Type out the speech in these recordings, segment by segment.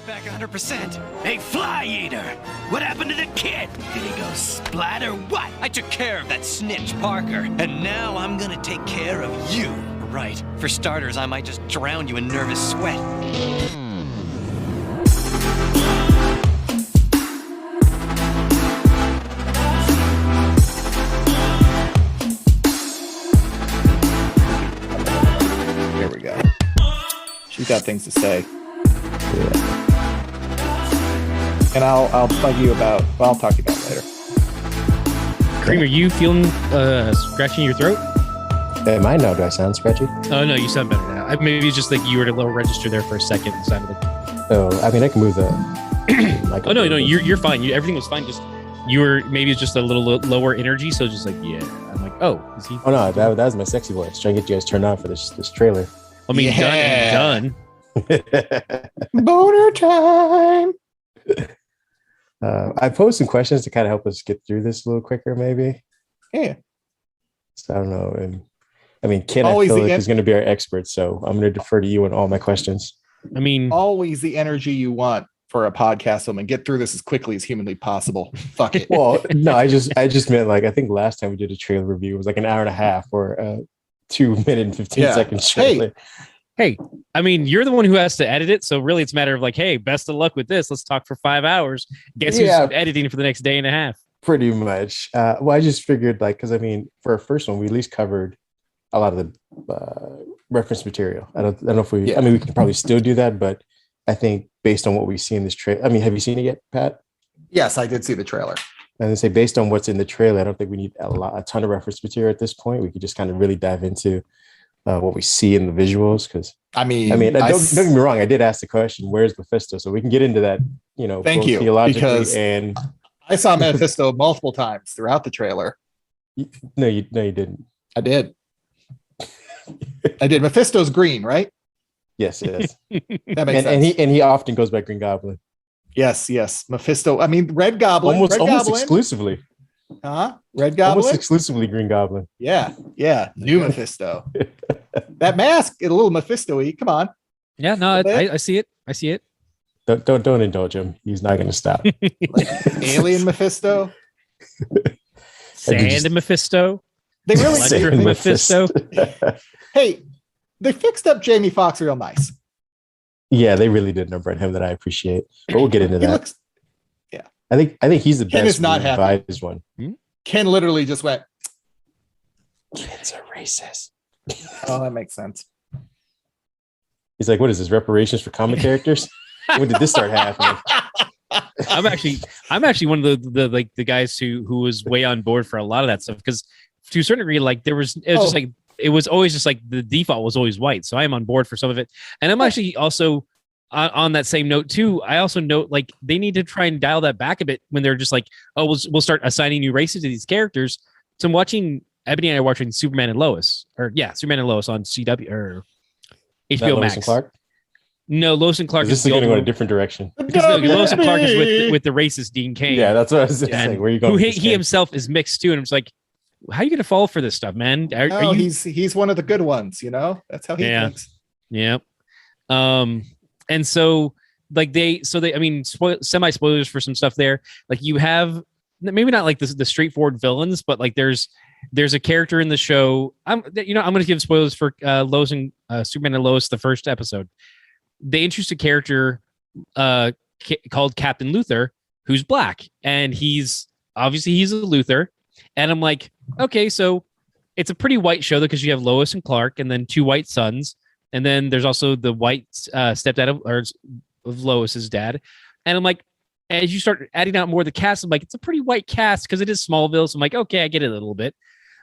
Back 100%. Hey, Fly Eater! What happened to the kid? Did he go splat or what? I took care of that snitch, Parker. And now I'm gonna take care of you. Right. For starters, I might just drown you in nervous sweat. There we go. She's got things to say. Yeah. And I'll bug you about. Well, I'll talk to you about it later. Kareem, are you feeling scratching your throat? Am I now? Do I sound scratchy? Oh no, you sound better now. Maybe it's just like you were at a low register there for a second. It sounded like... Oh, I mean, I can move the. Oh no, you're fine. Everything was fine. Just you were maybe it's just a little lower energy. So just like I'm like, oh, is he? Oh no, that was my sexy voice trying to get you guys turned on for this trailer. I mean, done. Boner time. I posed some questions to kind of help us get through this a little quicker, maybe. Yeah. So I don't know. And I mean, Ken, Always I feel like is going to be our expert, so I'm going to defer to you on all my questions. I mean, Always the energy you want for a podcast film and get through this as quickly as humanly possible. Fuck it. Well, no, I just meant like I think last time we did a trailer review it was like an hour and a half or 2 minute and 15 seconds trailer. Hey, I mean, you're the one who has to edit it, so really it's a matter of like, hey, best of luck with this. Let's talk for 5 hours. Guess who's editing for the next day and a half? Pretty much. Well, I just figured like, because I mean, for our first one, we at least covered a lot of the reference material. I don't know if we. I mean, we can probably still do that, but I think based on what we see in this trailer. I mean, have you seen it yet, Pat? Yes, I did see the trailer. And I say based on what's in the trailer, I don't think we need a ton of reference material at this point. We could just kind of really dive into what we see in the visuals, because I mean, don't get me wrong. I did ask the question, "Where's Mephisto?" So we can get into that. You know, thank you. Theologically and I saw Mephisto multiple times throughout the trailer. No, you didn't. I did. Mephisto's green, right? Yes, it is. That makes sense. And he often goes by Green Goblin. Yes. Mephisto. I mean, Red Goblin. Almost exclusively. Red Goblin. Almost exclusively Green Goblin. Yeah. New Mephisto. That mask, a little Mephisto-y. Come on. Yeah, no, I see it. I see it. Don't indulge him. He's not going to stop. Like Alien Mephisto. Sand Mephisto. They really Electric Mephisto. Hey, they fixed up Jamie Foxx real nice. Yeah, they really did number on him that I appreciate. But we'll get into that. Yeah. I think he's the Ken best. Is not happy. One. Ken literally just went, "Kids are racist." Oh, that makes sense. He's like, "What is this? Reparations for comic characters? When did this start happening?" I'm actually one of the guys who was way on board for a lot of that stuff, because to a certain degree, like it was always just like the default was always white. So I am on board for some of it. And I'm actually also on that same note too. I also note like they need to try and dial that back a bit when they're just like, oh, we'll start assigning new races to these characters. So I'm watching, Ebony and I are watching Superman and Lois on CW or HBO Max. Lois Clark? No, Lois and Clark. This is going to go in a different direction. Lois and Clark is with the racist Dean Cain. Yeah, that's what I was saying. Where are you going? He himself is mixed too, and I'm just like, how are you going to fall for this stuff, man? Are you... He's one of the good ones, you know. That's how he thinks. Yeah. And so like they I mean, semi spoilers for some stuff there. Like you have maybe not like the straightforward villains, but like there's a character in the show. I'm going to give spoilers for Lois and Superman and Lois, the first episode. They introduced a character called Captain Luthor, who's black, and he's a Luthor. And I'm like, okay, so it's a pretty white show though, because you have Lois and Clark, and then two white sons, and then there's also the white stepdad of Lois's dad. And I'm like, as you start adding out more of the cast, I'm like, it's a pretty white cast because it is Smallville. So I'm like, okay, I get it a little bit.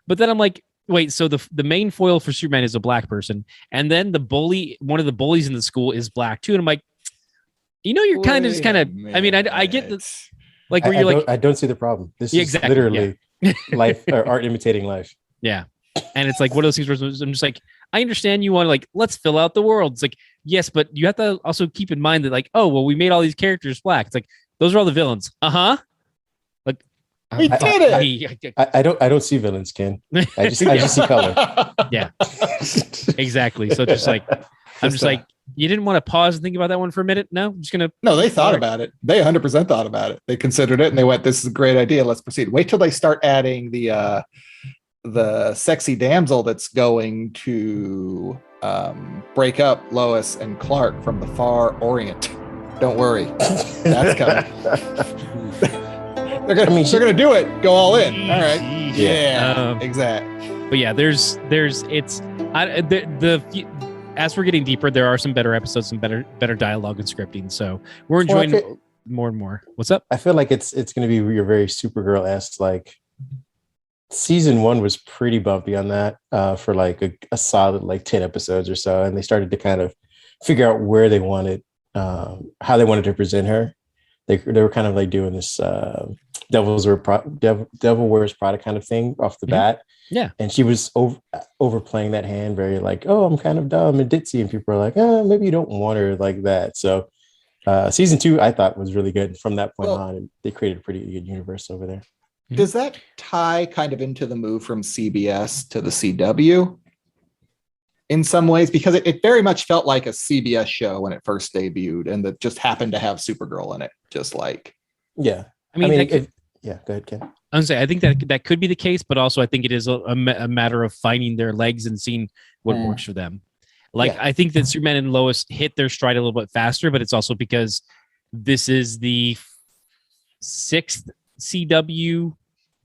But then I'm like, wait, so the main foil for Superman is a black person, and then one of the bullies in the school is black too. And I'm like, you're kind of I mean, I get this, like where I don't see the problem. This is literally life or art imitating life. Yeah. And it's like one of those things where I'm just like, I understand you want to like, let's fill out the world. It's like, yes, but you have to also keep in mind that like, oh, well, we made all these characters black. It's like, those are all the villains. Like we did it. I don't see villains, Ken. I just see color. Yeah, exactly. So just like, I'm just like, you didn't want to pause and think about that one for a minute? No, I'm just gonna. No, they thought about it. They 100% thought about it. They considered it and they went, "This is a great idea. Let's proceed." Wait till they start adding the sexy damsel that's going to break up Lois and Clark from the far Orient. Don't worry, that's coming. they're gonna do it. Go all in. All right. Yeah. Exactly. But yeah, there's as we're getting deeper, there are some better episodes, some better dialogue and scripting. So we're enjoying more and more. What's up? I feel like it's going to be your very Supergirl-esque. Like season 1 was pretty bumpy on that for like a solid like 10 episodes or so, and they started to kind of figure out where they wanted, how they wanted to present her. They were kind of like doing this Devil Wears Prada kind of thing off the bat. Yeah. And she was overplaying that hand very like, oh, I'm kind of dumb and ditzy. And people are like, maybe you don't want her like that. So season 2, I thought was really good from that point on. And they created a pretty good universe over there. Does that tie kind of into the move from CBS to the CW in some ways? Because it very much felt like a CBS show when it first debuted and that just happened to have Supergirl in it. Just like, yeah. I mean, go ahead, Ken. I was say I think that could be the case, but also I think it is a matter of finding their legs and seeing what works for them. Like I think that Superman and Lois hit their stride a little bit faster, but it's also because this is the 6th CW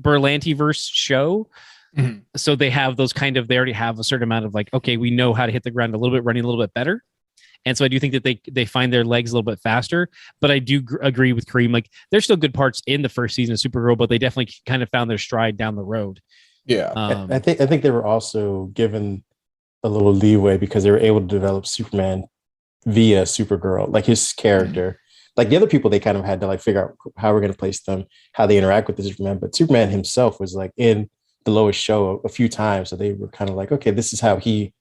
Berlantiverse show. Mm-hmm. So they have those they already have a certain amount of like, okay, we know how to hit the ground a little bit, running a little bit better. And so I do think that they find their legs a little bit faster, but I do agree with Kareem. Like there's still good parts in the first season of Supergirl, but they definitely kind of found their stride down the road. Yeah. I think they were also given a little leeway because they were able to develop Superman via Supergirl, like his character. Mm-hmm. Like the other people, they kind of had to like figure out how we're going to place them, how they interact with the Superman. But Superman himself was like in the Lois show a few times. So they were kind of like, okay, this is how he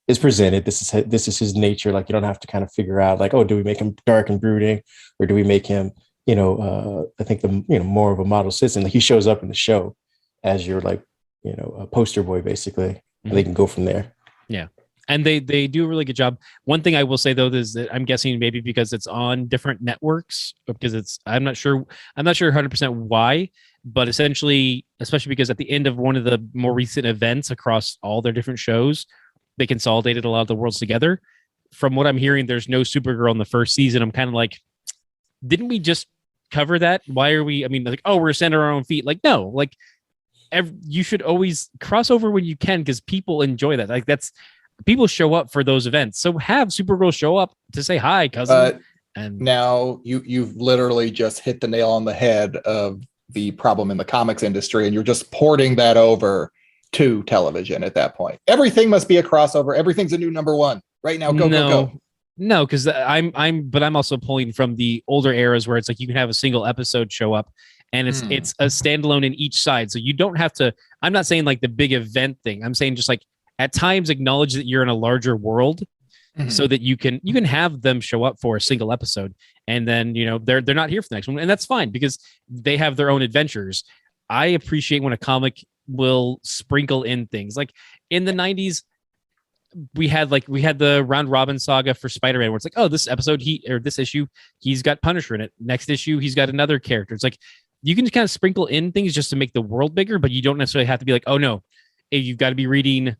is presented. This is his nature. Like you don't have to kind of figure out like, oh, do we make him dark and brooding, or do we make him, I think more of a model citizen. Like he shows up in the show as your like, a poster boy basically, mm-hmm. and they can go from there. Yeah. And they do a really good job. One thing I will say though is that I'm guessing maybe because it's on different networks, because I'm not sure 100% why, but essentially, especially because at the end of one of the more recent events across all their different shows, they consolidated a lot of the worlds together. From what I'm hearing, there's no Supergirl in the first season. I'm kind of like, didn't we just cover that? Why are we? I mean, like, oh, we're standing on our own feet. Like, no, like you should always cross over when you can because people enjoy that. Like people show up for those events. So have Supergirl show up to say hi, cousin. And now you've literally just hit the nail on the head of the problem in the comics industry, and you're just porting that over to television at that point. Everything must be a crossover. Everything's a new number one right now. Go. No, because I'm also pulling from the older eras where it's like you can have a single episode show up and it's a standalone in each side. So you don't have to, I'm not saying like the big event thing. I'm saying just like at times acknowledge that you're in a larger world so that you can have them show up for a single episode. And then, they're not here for the next one. And that's fine because they have their own adventures. I appreciate when a comic will sprinkle in things like in the 90s. We had the round robin saga for Spider-Man where it's like, oh, this episode this issue, he's got Punisher in it. Next issue, he's got another character. It's like, you can just kind of sprinkle in things just to make the world bigger, but you don't necessarily have to be like, oh no, you've got to be reading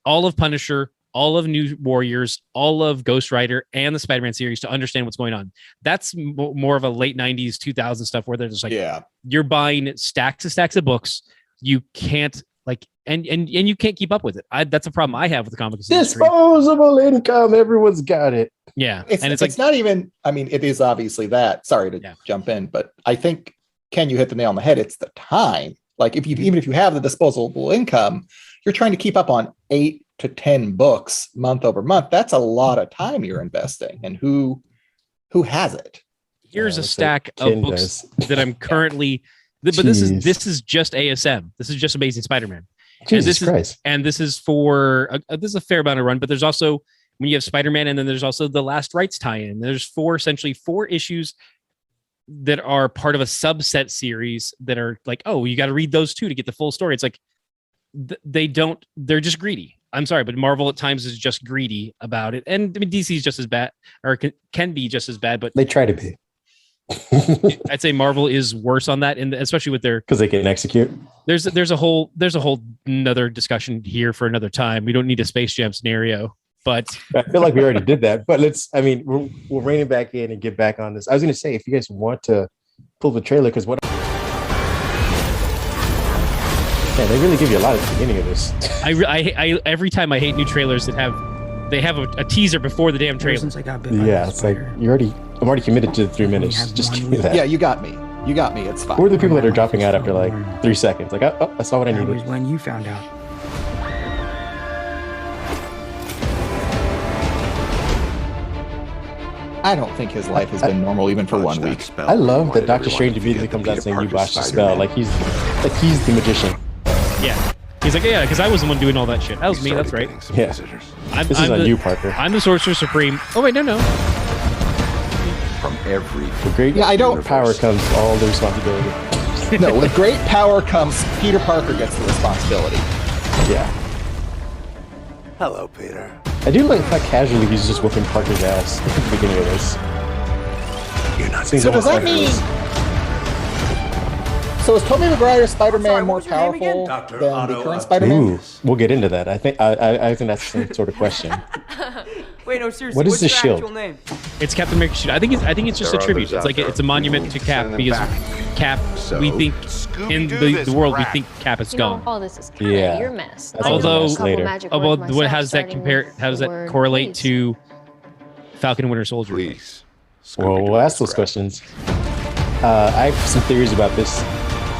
all of Punisher, all of New Warriors, all of Ghost Rider and the Spider-Man series to understand what's going on. That's more of a late 90s, 2000 stuff where they're just like, you're buying stacks of books. You can't and you can't keep up with it. That's a problem I have with the comics disposable income. Everyone's got it. Yeah. It's not even, I mean, it is obviously that. Sorry to jump in, but I think, Ken, you hit the nail on the head. It's the time. Like even if you have the disposable income, you're trying to keep up on 8 to 10 books month over month. That's a lot of time you're investing. And who has it? Here's a stack of books that I'm currently, but this is just ASM. This is just Amazing Spider-Man. Jesus Christ. This is for this is a fair amount of run, but there's also when you have Spider-Man, and then there's also the Last Rights tie-in. There's essentially four issues that are part of a subset series that are like, oh, you got to read those two to get the full story. It's like they're just greedy. I'm sorry, but Marvel at times is just greedy about it, and I mean DC is just as bad, or can be just as bad. But they try to be. I'd say Marvel is worse on that, and especially with their because they can execute. There's a whole another discussion here for another time. We don't need a Space Jam scenario, but I feel like we already did that. But we'll rein it back in and get back on this. I was going to say, if you guys want to pull the trailer, because they really give you a lot at the beginning of this. I every time I hate new trailers that have a teaser before the damn trailer. Yeah, it's like I'm already committed to 3 minutes. Just give me that. Yeah, you got me. It's fine. Who are the people that are dropping out after like 3 seconds? Like, oh, I saw what I needed. That was when you found out. I don't think his life has been normal even for 1 week. I love that Doctor Strange immediately comes out saying you botched the spell. Like he's the magician. Yeah. He's like, yeah, because I was the one doing all that shit. That was me. That's right. Yeah. This is on you, Parker. I'm the Sorcerer Supreme. Oh wait, no. From every great power comes all the responsibility. No, with great power comes Peter Parker gets the responsibility. Yeah. Hello, Peter. I do like how casually he's just whooping Parker's ass at the beginning of this. You're not. So does that mean? So is Tobey Maguire's Spider-Man more powerful than the current Spider-Man? Ooh, we'll get into that. I think that's the same sort of question. Wait, no, seriously. What is what's the your shield? actual name? It's Captain America's shield. I think it's just a tribute. It's like it's a monument to Cap because Cap. We think in the world we think Cap is gone. All this is kind of your mess. Although how does that correlate please. to Falcon and Winter Soldier? Please. Well, we'll ask those questions. I have some theories about this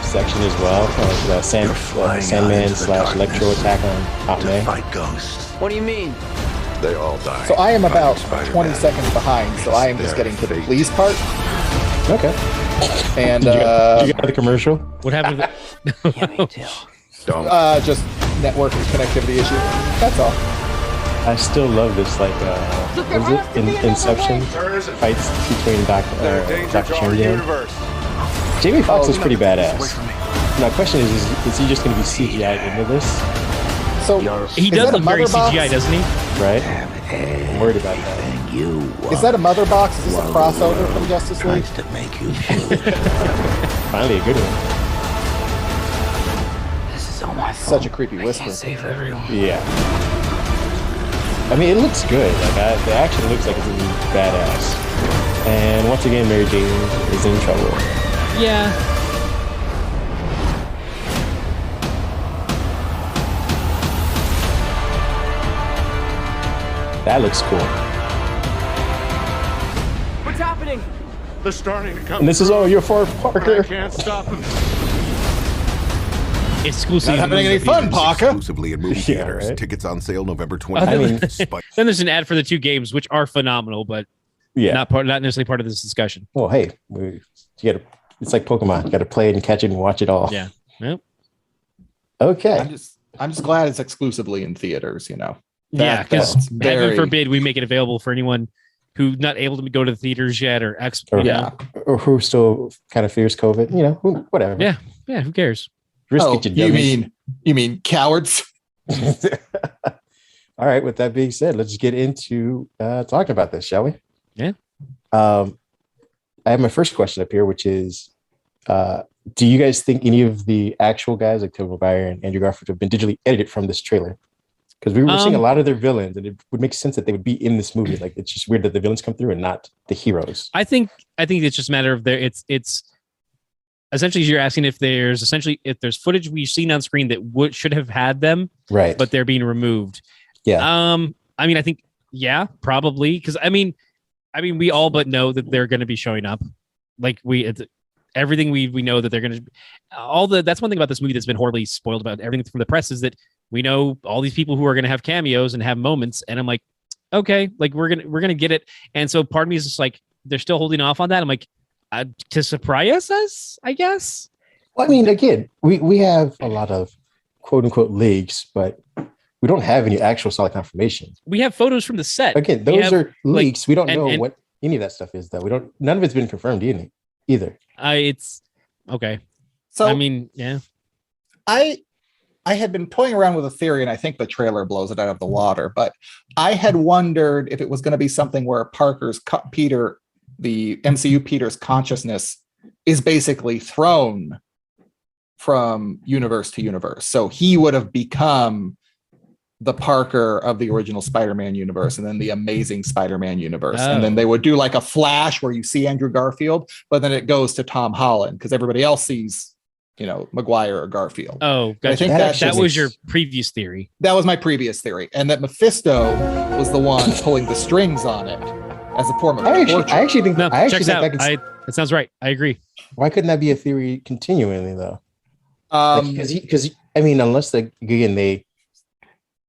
section as well. Like Sandman / Electro attack on Aunt May. Fight ghosts. What do you mean? They all die. So I am about 20 seconds behind, so I am just getting to the please part. Okay. And did you get the commercial? What happened? Yeah, me too. Don't. just network and connectivity issue. That's all. I still love this, like, what is it? Inception fights between Dr. Chandian. Jamie Foxx is pretty badass. Now, question is he just going to be CGI'd into this? So he does look very CGI, doesn't he? Right? I'm worried about that. Is that a mother box? Is this a crossover from Justice League? Finally, a good one. This is all my fault. Such a creepy whisper. Can't save everyone. Yeah. I mean, it looks good. Like, the action looks like it's going to be badass. And once again, Mary Jane is in trouble. Yeah. That looks cool. What's happening? They're starting to come. And this is all your fault, Parker. I can't stop them. Exclusively. Not having any fun, Parker. Exclusively in movie Yeah, theaters. right? Tickets on sale November 20th. I mean, Then there's an ad for the 2 games, which are phenomenal, but yeah. not necessarily part of this discussion. Well, hey, it's like Pokemon. You got to play it and catch it and watch it all. Yeah. Yep. Okay. I'm just glad it's exclusively in theaters, you know. Yeah, because that's heaven forbid we make it available for anyone who's not able to go to the theaters yet or or who still kind of fears COVID. You know, whatever. Yeah. Yeah. Who cares? Risk Oh, it, you you mean cowards? All right. With that being said, let's get into talking about this, shall we? Yeah. I have my first question up here, which is, do you guys think any of the actual guys like Tobey Maguire and Andrew Garfield have been digitally edited from this trailer? Because we were seeing a lot of their villains, and it would make sense that they would be in this movie. Like, it's just weird that the villains come through and not the heroes. I think it's just a matter of it's essentially you're asking if there's footage we've seen on screen that should have had them, right? But they're being removed. Yeah. I mean, I think probably because I mean, we all but know that they're going to be showing up. Like everything we know that they're going to that's one thing about this movie that's been horribly spoiled about everything from the press is that we know all these people who are going to have cameos and have moments, and I'm like, okay, like we're gonna get it. And so part of me is just like they're still holding off on that. I'm like, to surprise us, I guess. Well, I mean, again, we have a lot of quote unquote leaks, but we don't have any actual solid confirmation. We have photos from the set. Again, those are leaks. We don't know and what any of that stuff is, though. None of it's been confirmed either. It's okay. So I mean, yeah. I had been toying around with a theory, and I think the trailer blows it out of the water, but I had wondered if it was going to be something where the MCU Peter's consciousness is basically thrown from universe to universe. So he would have become the Parker of the original Spider-Man universe and then the Amazing Spider-Man universe. And then they would do like a flash where you see Andrew Garfield, but then it goes to Tom Holland because everybody else sees, Maguire or Garfield. Oh, gotcha. I think that was your previous theory. That was my previous theory. And that Mephisto was the one pulling the strings on it as a form of torture. I actually think that sounds right. I agree. Why couldn't that be a theory continually though? Because unless they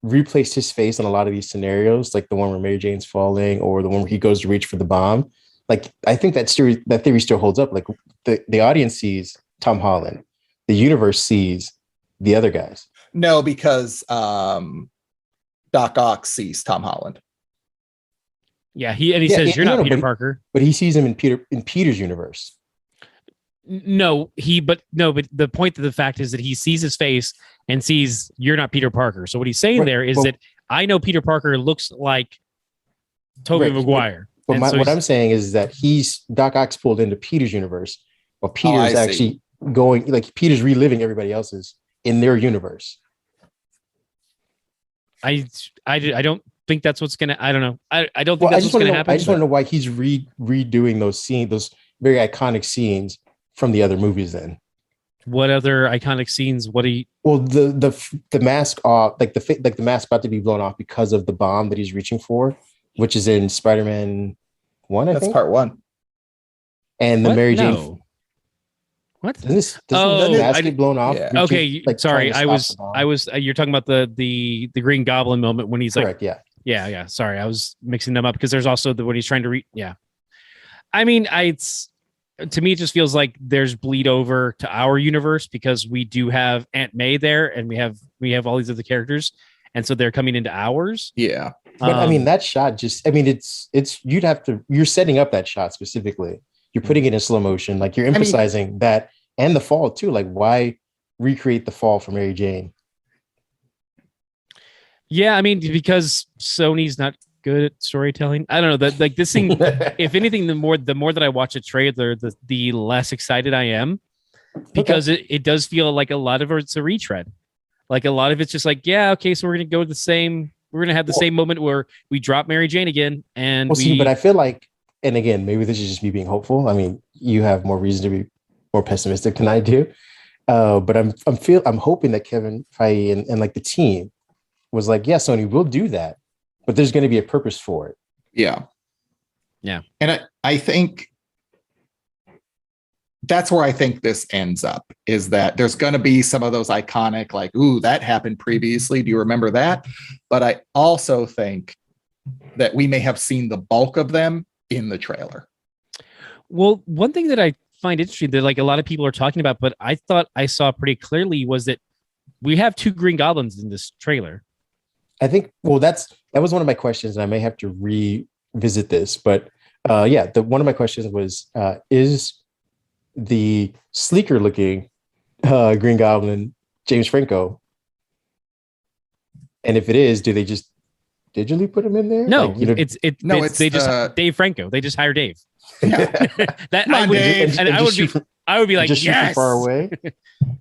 replaced his face on a lot of these scenarios, like the one where Mary Jane's falling or the one where he goes to reach for the bomb. Like I think that theory still holds up. Like the audience sees Tom Holland, the universe sees the other guys. No, because Doc Ock sees Tom Holland. Yeah, he says you're not Peter Parker, but he sees him in Peter's universe. But the point of the fact is that he sees his face and sees you're not Peter Parker. So what he's saying there is that I know Peter Parker looks like Tobey Maguire. But what I'm saying is that Doc Ock's pulled into Peter's universe, while Peter's actually going, like Peter's reliving everybody else's in their universe. I don't think that's what's gonna. I don't know. I don't think that's what's gonna happen. I just want to know why he's redoing those scenes, those very iconic scenes from the other movies. Then, what other iconic scenes? What do you? Well, the mask off, like the mask about to be blown off because of the bomb that he's reaching for, which is in Spider-Man 1. I think that's part 1. And the Mary Jane. What? Doesn't the mask get blown off? Yeah. Okay, sorry. I was. You're talking about the Green Goblin moment when he's correct, like, yeah. Sorry, I was mixing them up because there's also when he's trying to read. Yeah, I mean, to me, it just feels like there's bleed over to our universe because we do have Aunt May there, and we have all these other characters, and so they're coming into ours. Yeah, but I mean, that shot you're setting up that shot specifically. You're putting it in slow motion, like you're emphasizing that and the fall too. Like, why recreate the fall for Mary Jane? Yeah, I mean, because Sony's not good at storytelling. I don't know that like this thing. If anything, the more that I watch a trailer, the less excited I am because it does feel like a lot of it's a retread. Like a lot of it's just like, yeah, okay, so we're gonna go the same. We're gonna have the same moment where we drop Mary Jane again, and but I feel like. And again, maybe this is just me being hopeful. I mean, you have more reason to be more pessimistic than I do. But I'm hoping that Kevin Feige and like the team was like, yeah, Sony, we'll do that, but there's going to be a purpose for it. Yeah. Yeah. And I think that's where I think this ends up is that there's going to be some of those iconic, like, ooh, that happened previously. Do you remember that? But I also think that we may have seen the bulk of them in the trailer. Well, one thing that I find interesting that like a lot of people are talking about, but I thought I saw pretty clearly was that we have 2 Green Goblins in this trailer. I think, well, that was one of my questions, and I may have to revisit this, but one of my questions was, is the sleeker looking Green Goblin James Franco? And if it is, do they just digitally put him in there? No, like, just Dave Franco. They just hire Dave. Yeah. I would be like, just yes, far away.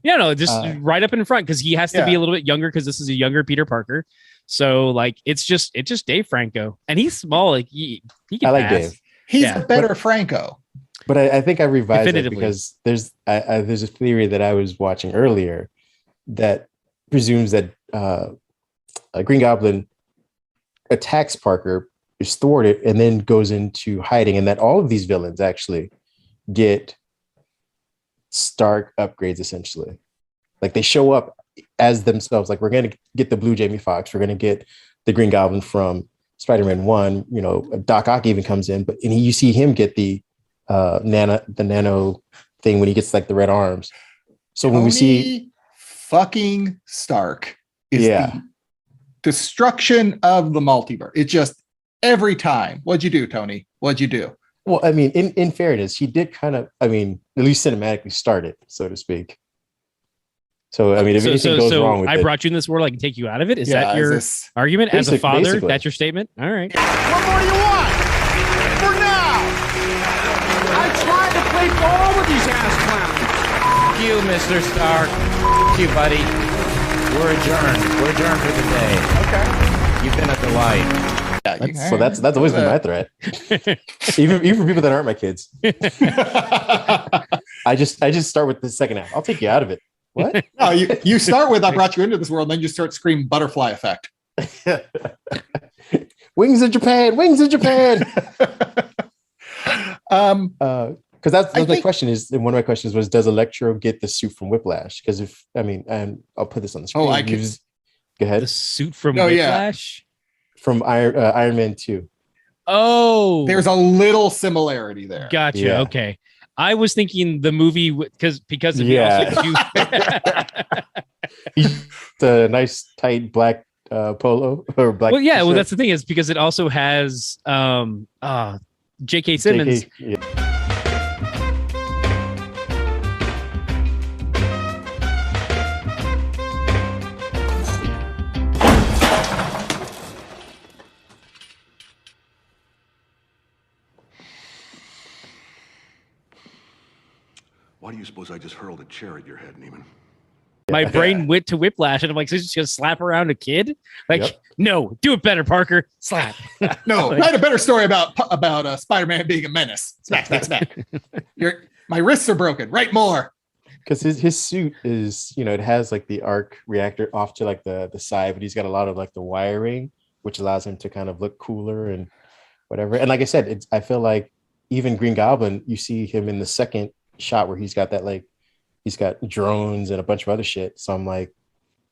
Yeah, no, just right up in front because he has to be a little bit younger because this is a younger Peter Parker. So like, it's just Dave Franco, and he's small. Like he can. I like pass. Dave. He's a better Franco. But I think I revised it because there's a theory that I was watching earlier that presumes that a Green Goblin attacks Parker, is thwarted, and then goes into hiding, and that all of these villains actually get Stark upgrades essentially. Like they show up as themselves. Like we're going to get the blue Jamie Foxx, we're going to get the Green Goblin from Spider-Man 1. You know, Doc Ock even comes in, you see him get the nano thing when he gets like the red arms. So when we see fucking Stark is the destruction of the multiverse. It just every time. What'd you do, Tony? What'd you do? Well, I mean, in fairness, he did kind of, I mean, at least cinematically start it, so to speak. So I mean, if anything goes wrong with I it, brought you in this world, I can take you out of it. Is that is your this- argument as a father? basically. That's your statement. All right. What more do you want? For now! I tried to play ball with these ass clowns. F you, Mr. Stark. F you, buddy. We're adjourned. We're adjourned for the day. Okay. You've been a delight. Yeah, you- so that's always been my threat. even for people that aren't my kids. I just start with the second half. I'll take you out of it. What? No, you start with I brought you into this world, and then you start screaming butterfly effect. Wings of Japan, wings of Japan. Because that's my question is, and one of my questions was, does Electro get the suit from Whiplash? Because and I'll put this on the screen. Oh, I can. Go ahead. The suit from Oh, yeah. Whiplash. From Iron Man 2. Oh, There's a little similarity there. gotcha. Yeah. Okay. I was thinking the movie because of Yeah. the The nice tight black polo or black. well, yeah. Well, t-shirt. that's the thing is because it also has J.K. Simmons. JK, yeah. Why do you suppose I just hurled a chair at your head, Neiman? My brain went to Whiplash, and I'm like, so he's just gonna slap around a kid? Like, Yep. no, do it better, Parker. Slap. No, write a better story about Spider-Man being a menace. Smack, smack, smack. My wrists are broken. Write more. Because his suit is, it has like the arc reactor off to like the side, but he's got a lot of like the wiring, which allows him to kind of look cooler and whatever. And like I said, I feel like even Green Goblin, you see him in the second shot where he's got that like he's got drones and a bunch of other shit. So I'm like,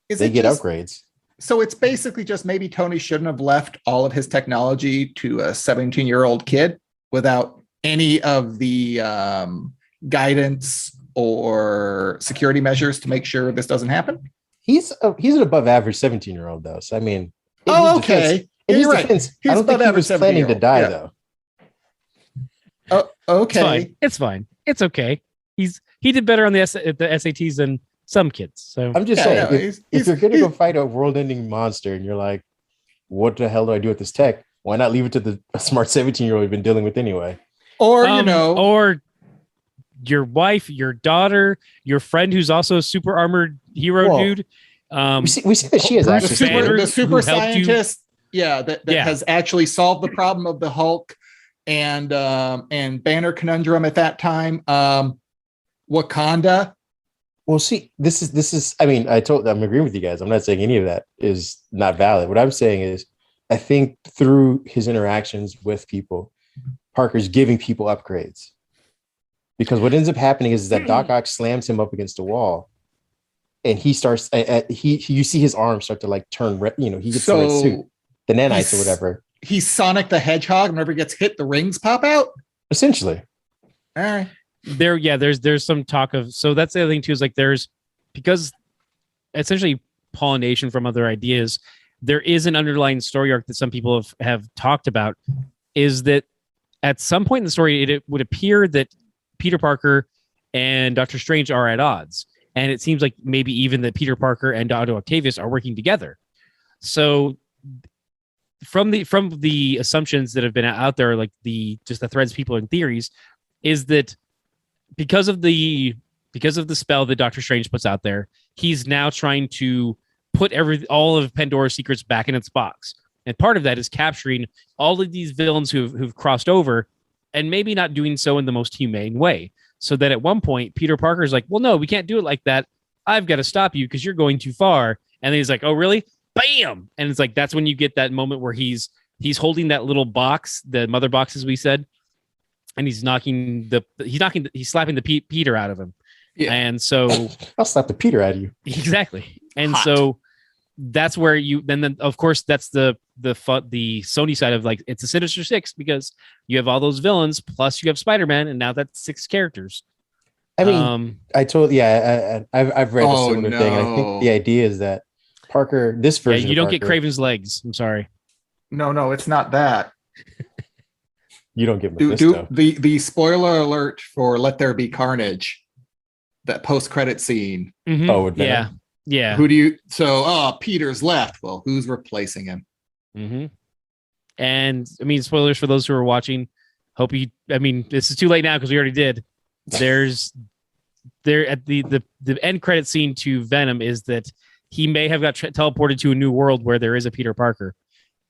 they get upgrades. So it's basically just maybe Tony shouldn't have left all of his technology to a 17-year-old kid without any of the guidance or security measures to make sure this doesn't happen. He's an above average 17-year-old though. So I mean, Okay. You're right. Defense, He's I don't think above he average was planning to 17-year-old. die Yeah. though. Okay. It's fine. It's okay. He did better on the SATs than some kids. So I'm just Yeah, saying, no, if you're going to go fight a world-ending monster and you're like, what the hell do I do with this tech? Why not leave it to the smart 17-year-old you've been dealing with anyway? Or, or your wife, your daughter, your friend who's also a super armored hero Whoa. dude. We see that she has Bruce actually Banner, the super who helped you- scientist, that Yeah. has actually solved the problem of the Hulk and Banner conundrum at that time. Wakanda. Well, see, this is. I mean, I'm agreeing with you guys. I'm not saying any of that is not valid. What I'm saying is, I think through his interactions with people, Parker's giving people upgrades. Because what ends up happening is that Doc Ock slams him up against a wall, and he starts. You see his arm start to like turn red. He gets the red suit, the nanites or whatever. He's Sonic the Hedgehog. Whenever he gets hit, the rings pop out. Essentially, All right. There's some talk of, so that's the other thing too, is like because essentially pollination from other ideas, there is an underlying story arc that some people have talked about, is that at some point in the story it would appear that Peter Parker and Doctor Strange are at odds, and it seems like maybe even that Peter Parker and Otto Octavius are working together. So from the assumptions that have been out there, like the threads, people, and theories, is that because of the spell that Doctor Strange puts out there, he's now trying to put all of Pandora's secrets back in its box. And part of that is capturing all of these villains who've crossed over, and maybe not doing so in the most humane way. So that at one point, Peter Parker's like, well, no, we can't do it like that. I've got to stop you because you're going too far. And then he's like, oh, really? Bam! And it's like, that's when you get that moment where he's holding that little box, the mother box, as we said, and he's slapping the Peter out of him. Yeah. And so I'll slap the Peter out of you. exactly. And Hot. so that's where then of course that's the Sony side of like, it's a Sinister Six because you have all those villains plus you have Spider-Man, and now that's 6 characters. I mean, I've read a similar thing, and I think the idea is that Parker, this version, you don't get Parker, Craven's legs. I'm sorry. No, it's not that. You don't get Mephisto. The spoiler alert for Let There Be Carnage. that post-credit scene. Mhm. Oh, with Venom? Yeah. Who do you? So, Peter's left. Well, who's replacing him? Mm-hmm. And I mean, spoilers for those who are watching. This is too late now because we already did. At the end credit scene to Venom is that he may have got teleported to a new world where there is a Peter Parker,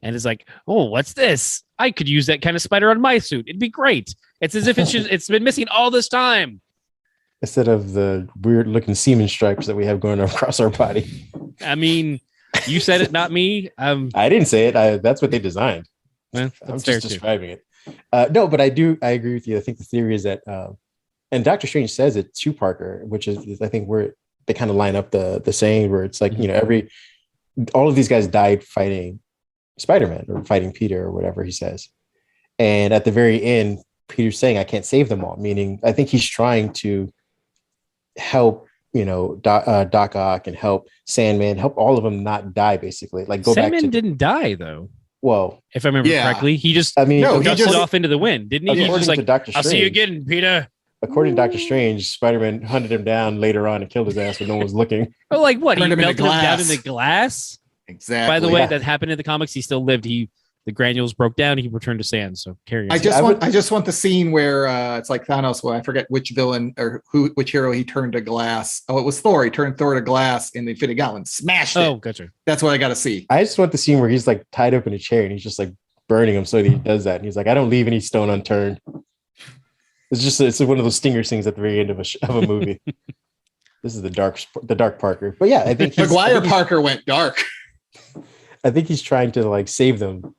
and is like, oh, what's this? I could use that kind of spider on my suit. It'd be great. It's as if it's been missing all this time. Instead of the weird looking semen stripes that we have going across our body. I mean, you said it, not me. I didn't say it. That's what they designed. I'm just describing it. No, but I agree with you. I think the theory is that, and Doctor Strange says it to Parker, which is I think where they kind of line up the saying where it's like, all of these guys died fighting Spider-Man or fighting Peter or whatever he says. And at the very end, Peter's saying, I can't save them all, meaning I think he's trying to help, Doc Ock and help Sandman, help all of them not die, basically. Like Sandman didn't die though. Well, if I remember correctly, he just he dusted off into the wind, didn't he? He was like, I'll see you again, Peter. According to Doctor Strange, Spider-Man hunted him down later on and killed his ass when no one was looking. Oh, like what? He melted him down in the glass? Exactly. By the way, that happened in the comics. He still lived. The granules broke down. He returned to sand. So carry on. I just want the scene where it's like Thanos. Well, I forget which villain or which hero he turned to glass. Oh, it was Thor. He turned Thor to glass in the Infinity Gauntlet, smashed it. Oh, gotcha. That's what I got to see. I just want the scene where he's like tied up in a chair and he's just like burning him. So that he does that. And he's like, I don't leave any stone unturned. It's one of those stinger scenes at the very end of a movie. This is the dark Parker. But yeah, I think Parker went dark. I think he's trying to like save them.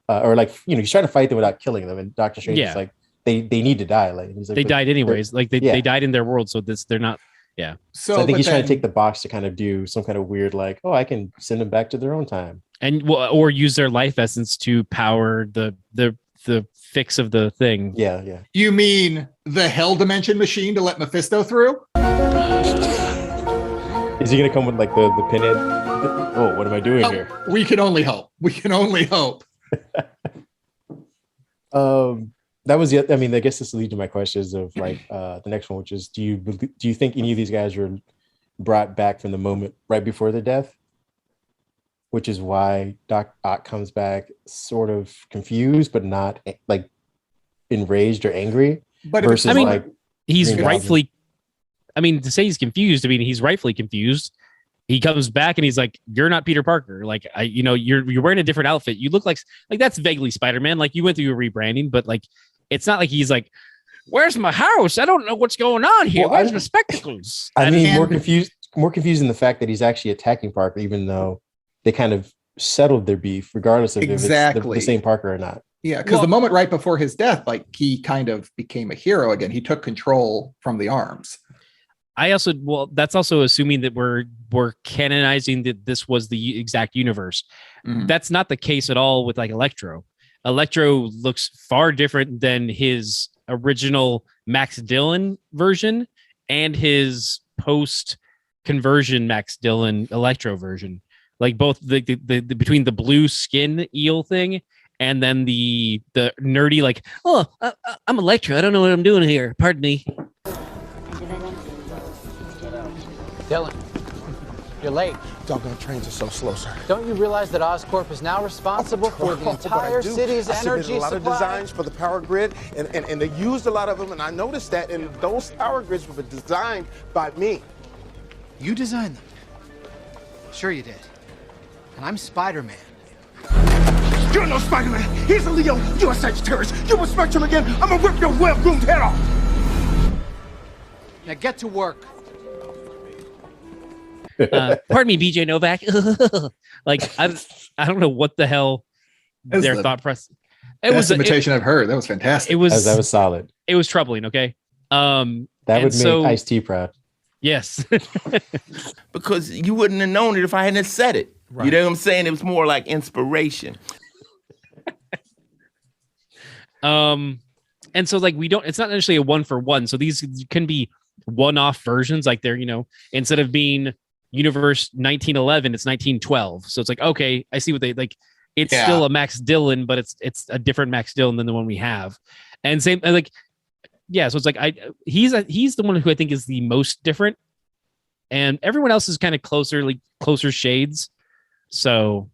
He's trying to fight them without killing them. And Doctor Strange is like, they need to die. Like he's like, they died anyways. Like they died in their world. So they're not. Yeah. So I think he's trying to take the box to kind of do some kind of weird, like, I can send them back to their own time. And or use their life essence to power the fix of the thing. Yeah. You mean the Hell Dimension machine to let Mephisto through? Is he gonna come with like the pinhead? Oh, what am I doing here? We can only hope. That was the. I mean, I guess this leads to my questions of like the next one, which is, do you think any of these guys were brought back from the moment right before the death? Which is why Doc Ock comes back sort of confused, but not like enraged or angry. But versus he's rightfully. I mean, to say he's confused, I mean, he's rightfully confused. He comes back and he's like, "You're not Peter Parker. Like, you're wearing a different outfit. You look like that's vaguely Spider-Man. Like, you went through a rebranding, but like, it's not like he's like, where's my house? I don't know what's going on here. Where's my spectacles?" More confused in the fact that he's actually attacking Parker, even though they kind of settled their beef, regardless of if it's the same Parker or not. Yeah, because the moment right before his death, like he kind of became a hero again. He took control from the arms. That's also assuming that we're canonizing that this was the exact universe. Mm-hmm. That's not the case at all with like Electro. Electro looks far different than his original Max Dillon version and his post-conversion Max Dillon Electro version. Like both the between the blue skin eel thing and then the nerdy like, I'm Electro. I don't know what I'm doing here. Pardon me. Dylan, you're late. Doggone trains are so slow, sir. Don't you realize that Oscorp is now responsible for the entire city's energy a lot supply? Of designs for the power grid, and they used a lot of them, and I noticed that, and those power grids were designed by me. You designed them? Sure you did. And I'm Spider-Man. You're no Spider-Man. He's a Leo. You're a Sagittarius. You respect him again, I'm gonna rip your well-groomed head off. Now get to work. Pardon me, BJ Novak. Like I don't know what the hell their thought process. It was imitation I've heard. That was fantastic. That was solid. It was troubling. Okay, that would make Ice-T proud. Yes, because you wouldn't have known it if I hadn't said it. Right. You know what I'm saying? It was more like inspiration. And so like it's not necessarily a 1-for-1. So these can be one-off versions. Like they're instead of being universe 1911, it's 1912. So it's like, okay, I see what they like. It's still a Max Dillon, but it's a different Max Dillon than the one we have. And same like yeah, so it's like he's the one who I think is the most different, and everyone else is kind of closer shades. So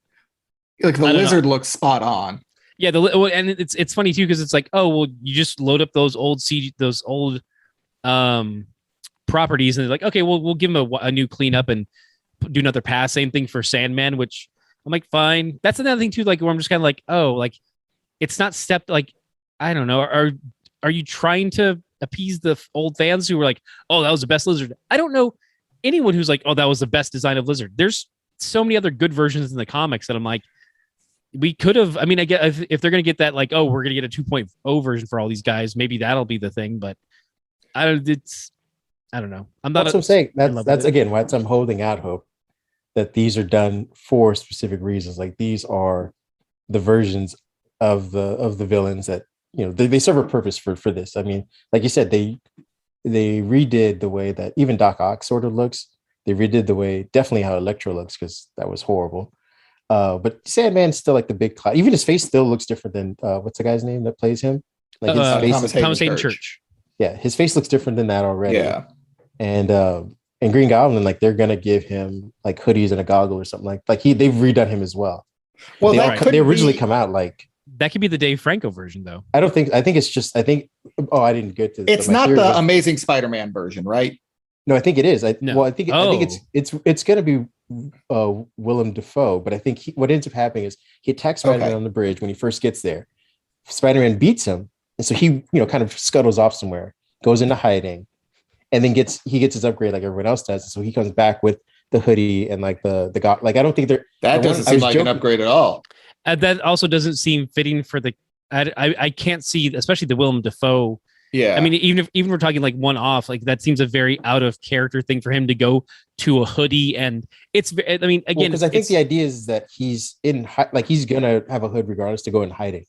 like the lizard looks spot on. Yeah, and it's funny too because it's like, oh well, you just load up those old properties, and they're like, okay, we'll give him a new cleanup and do another pass. Same thing for Sandman, which I'm like, fine. That's another thing too, like where I'm just kind of like, oh, like it's not stepped. Like I don't know, are you trying to appease the old fans who were like, oh, that was the best lizard? I don't know anyone who's like, oh, that was the best design of lizard. There's so many other good versions in the comics that I'm like, we could have. I mean, I get if they're gonna get that, like, oh, we're gonna get a 2.0 version for all these guys. Maybe that'll be the thing, but I don't know. I'm not. That's what I'm saying. That's again why I'm holding out hope that these are done for specific reasons. Like these are the versions of the villains that they serve a purpose for this. I mean, like you said, they redid the way that even Doc Ock sort of looks. They redid the way definitely how Electro looks because that was horrible. But Sandman's still like the big cloud. Even his face still looks different than what's the guy's name that plays him? Like his face Thomas Hayden Church. Yeah, his face looks different than that already. Yeah, and Green Goblin, like they're gonna give him like hoodies and a goggle or something like they've redone him as well. Well, they originally come out like that could be the Dave Franco version though. I think it's just I didn't get to. It's not the Amazing Spider-Man version, right? No, I think it is. I think it's gonna be Willem Dafoe, but I think what ends up happening is he attacks Spider-Man on the bridge when he first gets there. Spider-Man beats him, and so he kind of scuttles off somewhere, goes into hiding, and then gets his upgrade like everyone else does. So he comes back with the hoodie and like the I don't think that doesn't seem like an upgrade at all. That also doesn't seem fitting for the. I can't see, especially the Willem Dafoe. Yeah, I mean, even if we're talking like one off, like that seems a very out of character thing for him to go to a hoodie, and it's. I mean, again, because I think the idea is that he's he's gonna have a hood regardless to go in hiding.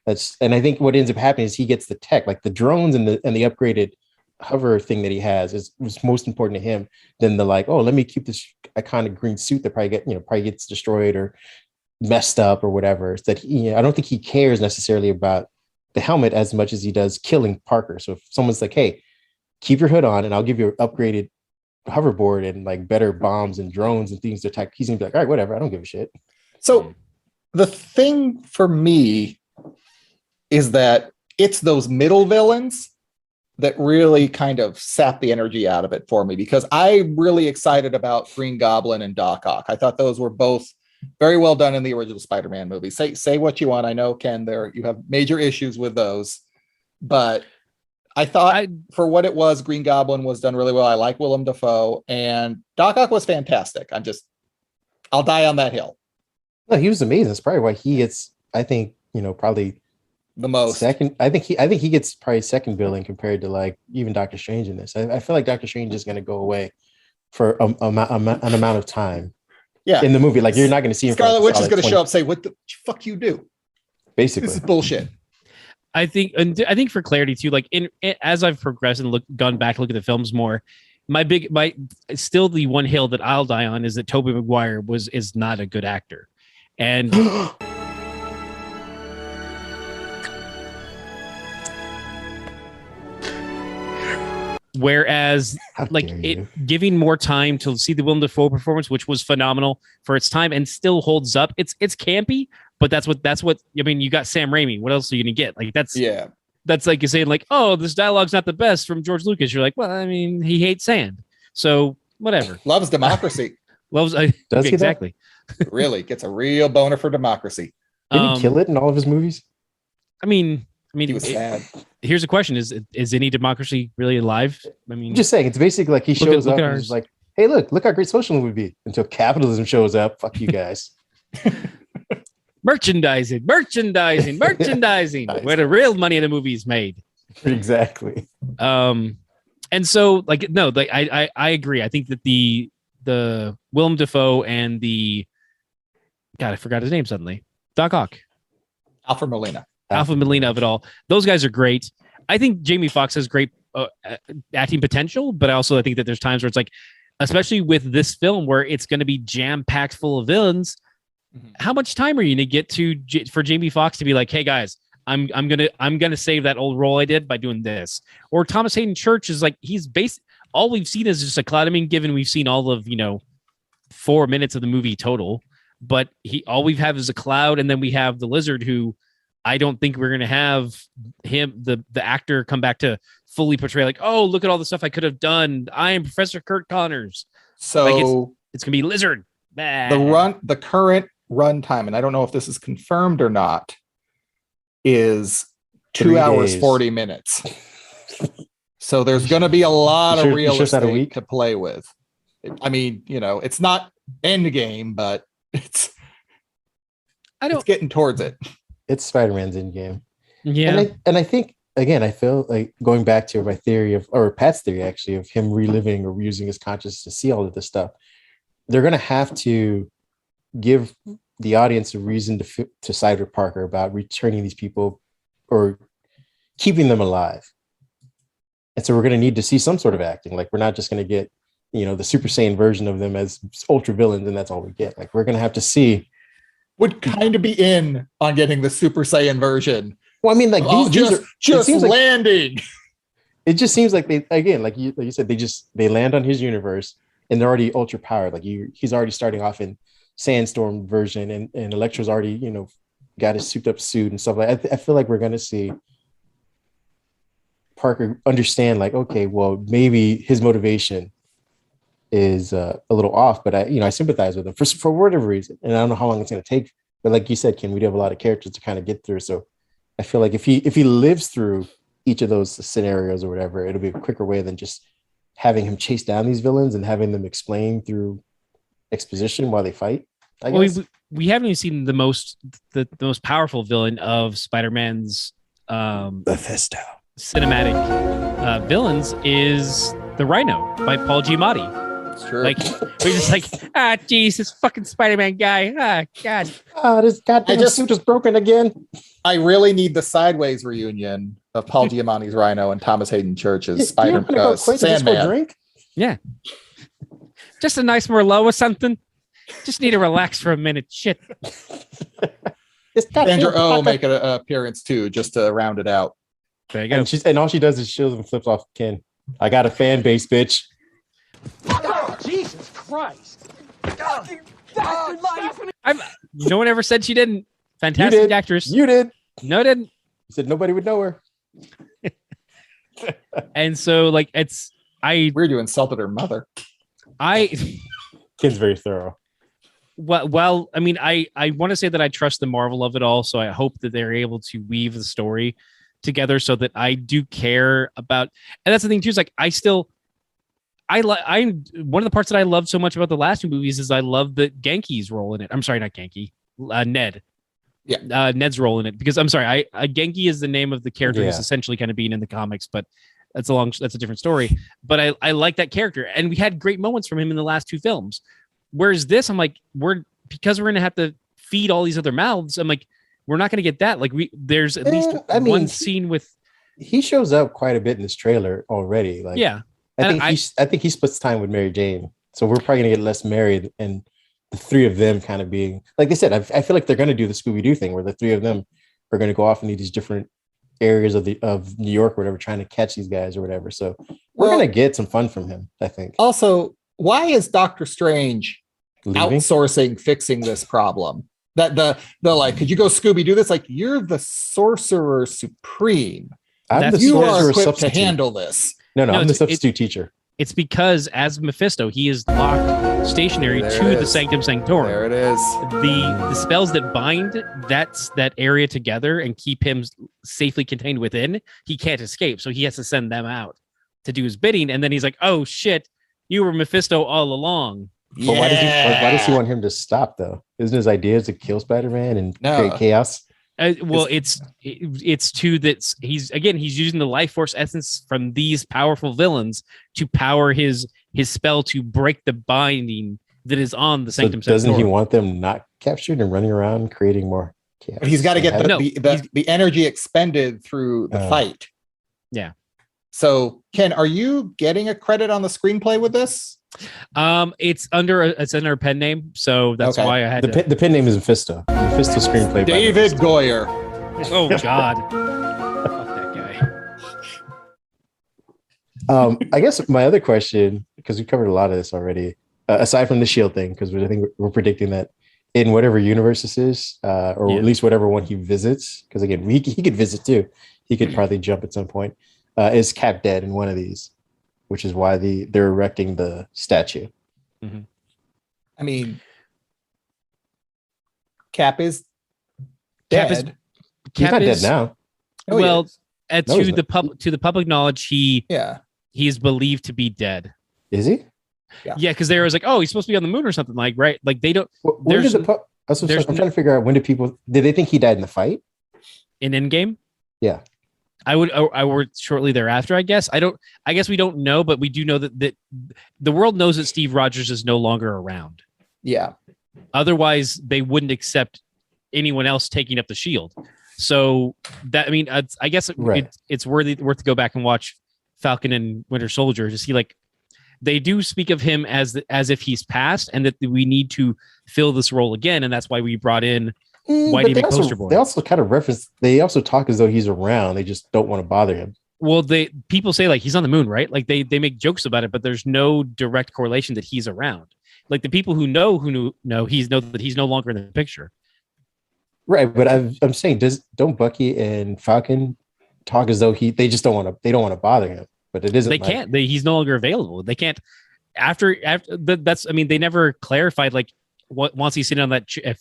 And I think what ends up happening is he gets the tech, like the drones and the upgraded hover thing that he has was most important to him than the like, oh, let me keep this iconic green suit that probably gets destroyed or messed up or whatever. It's that I don't think he cares necessarily about the helmet as much as he does killing Parker. So if someone's like, hey, keep your hood on and I'll give you an upgraded hoverboard and like better bombs and drones and things to attack, he's gonna be like, all right, whatever, I don't give a shit. So the thing for me is that it's those middle villains that really kind of sap the energy out of it for me, because I'm really excited about Green Goblin and Doc Ock. I thought those were both very well done in the original Spider-Man movie. Say what you want. I know, Ken, you have major issues with those, but I thought for what it was, Green Goblin was done really well. I like Willem Dafoe, and Doc Ock was fantastic. I'll die on that hill. No, he was amazing. That's probably why he gets, I think, probably the most second. I think he gets probably second billing compared to like even Doctor Strange in this. I feel like Doctor Strange is going to go away for an amount of time. Yeah, in the movie, like you're not going to see him. Scarlet Witch is going to show up, say, "What the fuck you do?" Basically, this is bullshit. I think for clarity too, like as I've progressed and gone back to look at the films more, my still the one hill that I'll die on is that Tobey Maguire is not a good actor, and whereas giving more time to see the Willem Dafoe performance, which was phenomenal for its time and still holds up. It's campy, but that's what I mean. You got Sam Raimi. What else are you gonna get? Like that's like you're saying like, oh, this dialogue's not the best from George Lucas. You're like, well, I mean, he hates sand, so whatever. Loves democracy. Exactly. Really gets a real boner for democracy. Did he kill it in all of his movies? I mean, he was sad. Here's a question: Is any democracy really alive? I mean, I'm just saying, it's basically like he shows up and he's like, "Hey, look how great socialism would be." Until capitalism shows up, fuck you guys. merchandising, Nice. where the real money in the movie is made. Exactly. And so, like, no, like I agree. I think that the Willem Dafoe and I forgot his name suddenly. Doc Ock, Alfred Molina of it all. Those guys are great. I think Jamie Foxx has great acting potential, but I think that there's times where it's like, especially with this film where it's going to be jam-packed full of villains, how much time are you going to get for Jamie Foxx to be like, hey guys, I'm gonna save that old role I did by doing this. Or Thomas Hayden Church is like he's all we've seen is just a cloud. I mean, given we've seen all of 4 minutes of the movie total, but all we've have is a cloud, and then we have the lizard who I don't think we're gonna have him the actor come back to fully portray like, oh, look at all the stuff I could have done. I am Professor Kurt Connors. So like it's gonna be lizard. The current runtime, and I don't know if this is confirmed or not, is 2 hours 40 minutes. So there's going to be a lot of real estate to play with. I mean, it's not Endgame, but it's getting towards it. It's Spider-Man's Endgame. Yeah, and I think again, I feel like going back to my theory or Pat's theory actually of him reliving or using his consciousness to see all of this stuff. They're going to have to give the audience a reason to side with Parker about returning these people or keeping them alive. And so we're going to need to see some sort of acting. Like we're not just going to get, the Super Saiyan version of them as ultra villains, and that's all we get. Like we're going to have to see. Would kind of be in on getting the Super Saiyan version. Well, I mean, like just landing. It just seems like they, again, like you said, they land on his universe and they're already ultra powered. Like he's already starting off in Sandstorm version, and Electro's already, got his souped up suit and stuff like that. I feel like we're going to see Parker understand like, okay, well, maybe his motivation is a little off, but I sympathize with him for whatever reason. And I don't know how long it's going to take, but like you said, Ken, we do have a lot of characters to kind of get through. So I feel like if he lives through each of those scenarios or whatever, it'll be a quicker way than just having him chase down these villains and having them explain through exposition while they fight. I guess. We haven't even seen the most powerful villain of Spider-Man's Mephisto cinematic villains is the Rhino by Paul Giamatti. That's true. Like we're just like, Jesus, fucking Spider-Man guy. God. This goddamn suit is broken again. I really need the sideways reunion of Paul Giamatti's Rhino and Thomas Hayden Church's Spider-Man. Sandman. Drink? Yeah. Just a nice Merlot or something. Just need to relax for a minute. Shit. Sandra Oh make an appearance too, just to round it out. There you go. And all she does is shields and flips off Ken. I got a fan base, bitch. Oh, Jesus Christ! No one ever said she didn't. Fantastic actress. You did. No, I didn't. You said nobody would know her. And so, like, weird you insulted her mother. Ken's very thorough. Well, I mean, I want to say that I trust the Marvel of it all, so I hope that they're able to weave the story together so that I do care about. And that's the thing too, is like I'm one of the parts that I love so much about the last two movies is I love the Genki's role in it. I'm sorry, not Genki, Ned. Yeah, Ned's role in it, because I'm sorry, Genki is the name of the character who's essentially kind of being in the comics, but that's a different story. But I like that character, and we had great moments from him in the last two films. Whereas this, I'm like, because we're gonna have to feed all these other mouths. I'm like, we're not gonna get that. Like there's at least one scene with. He shows up quite a bit in this trailer already. Like, yeah, I think he splits time with Mary Jane, so we're probably gonna get less married, and the three of them kind of being, like they said, I feel like they're gonna do the Scooby-Doo thing where the three of them are gonna go off into these different areas of New York or whatever, trying to catch these guys or whatever. So we're gonna get some fun from him, I think. Also, why is Doctor Strange outsourcing fixing this problem? That the like, could you go Scooby-Doo this? Like, you're the Sorcerer Supreme. You are equipped to handle this. No, I'm the substitute teacher. It's because as Mephisto, he is locked stationary to the Sanctum Sanctorum. There it is. The spells that bind that area together and keep him safely contained within, he can't escape. So he has to send them out to do his bidding. And then he's like, oh shit, you were Mephisto all along. But why does he want him to stop though? Isn't his idea to kill Spider-Man and create chaos? Well, it's to that he's using the life force essence from these powerful villains to power his spell to break the binding that is on the Sanctum Sanctorum. Doesn't he want them not captured and running around creating more chaos? But he's got to get the energy expended through the fight. Yeah. So, Ken, are you getting a credit on the screenplay with this? It's under a pen name, so that's why I had the pen name is Mephisto. Mephisto screenplay. David Goyer. Oh God. Fuck that guy. I guess my other question, because we covered a lot of this already, aside from the shield thing, because I think we're predicting that in whatever universe this is, or at least whatever one he visits, because again, he could visit too. He could probably jump at some point. Is Cap dead in one of these, which is why they're erecting the statue. Mm-hmm. I mean, Cap is dead. He's not dead now. Oh, he Well, is. to the public knowledge, he Yeah. is believed to be dead. Is he? Yeah, because they was like, oh, he's supposed to be on the moon or something, like, right? Like they don't. When did I'm trying to figure out, when did they think he died in the fight? In Endgame? Yeah. I would shortly thereafter, I guess. I guess we don't know, but we do know that the world knows that Steve Rogers is no longer around. Yeah. Otherwise, they wouldn't accept anyone else taking up the shield. So that, I mean, I guess it's worth to go back and watch Falcon and Winter Soldier to see, like, they do speak of him as if he's passed and that we need to fill this role again, and that's why we brought in Whitey McPoster Boy. They also kind of reference. They also talk as though he's around. They just don't want to bother him. Well, people say like he's on the moon, right? Like they make jokes about it, but there's no direct correlation that he's around. Like the people who know that he's no longer in the picture. Right, but I'm saying, don't Bucky and Falcon talk as though they don't want to bother him? But it isn't. They can't. He's no longer available. They can't. After that's. I mean, they never clarified like what once he's sitting on the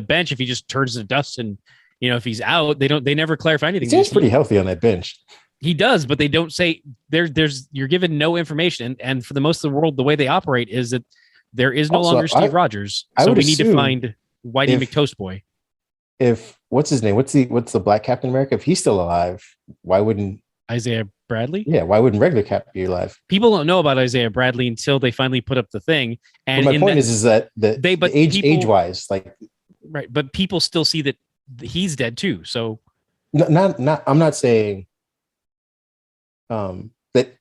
bench, if he just turns to dust and if he's out, they never clarify anything. He seems pretty healthy on that bench. He does, but they don't say you're given no information. And for the most of the world, the way they operate is that there is no longer Steve Rogers. So we need to find Whitey McToast Boy. If what's his name? What's the Black Captain America? If he's still alive, why wouldn't Isaiah Bradley? Yeah, why wouldn't regular Cap be alive? People don't know about Isaiah Bradley until they finally put up the thing. And my point is that age-wise, like, right, but people still see that he's dead too. So not I'm not saying that.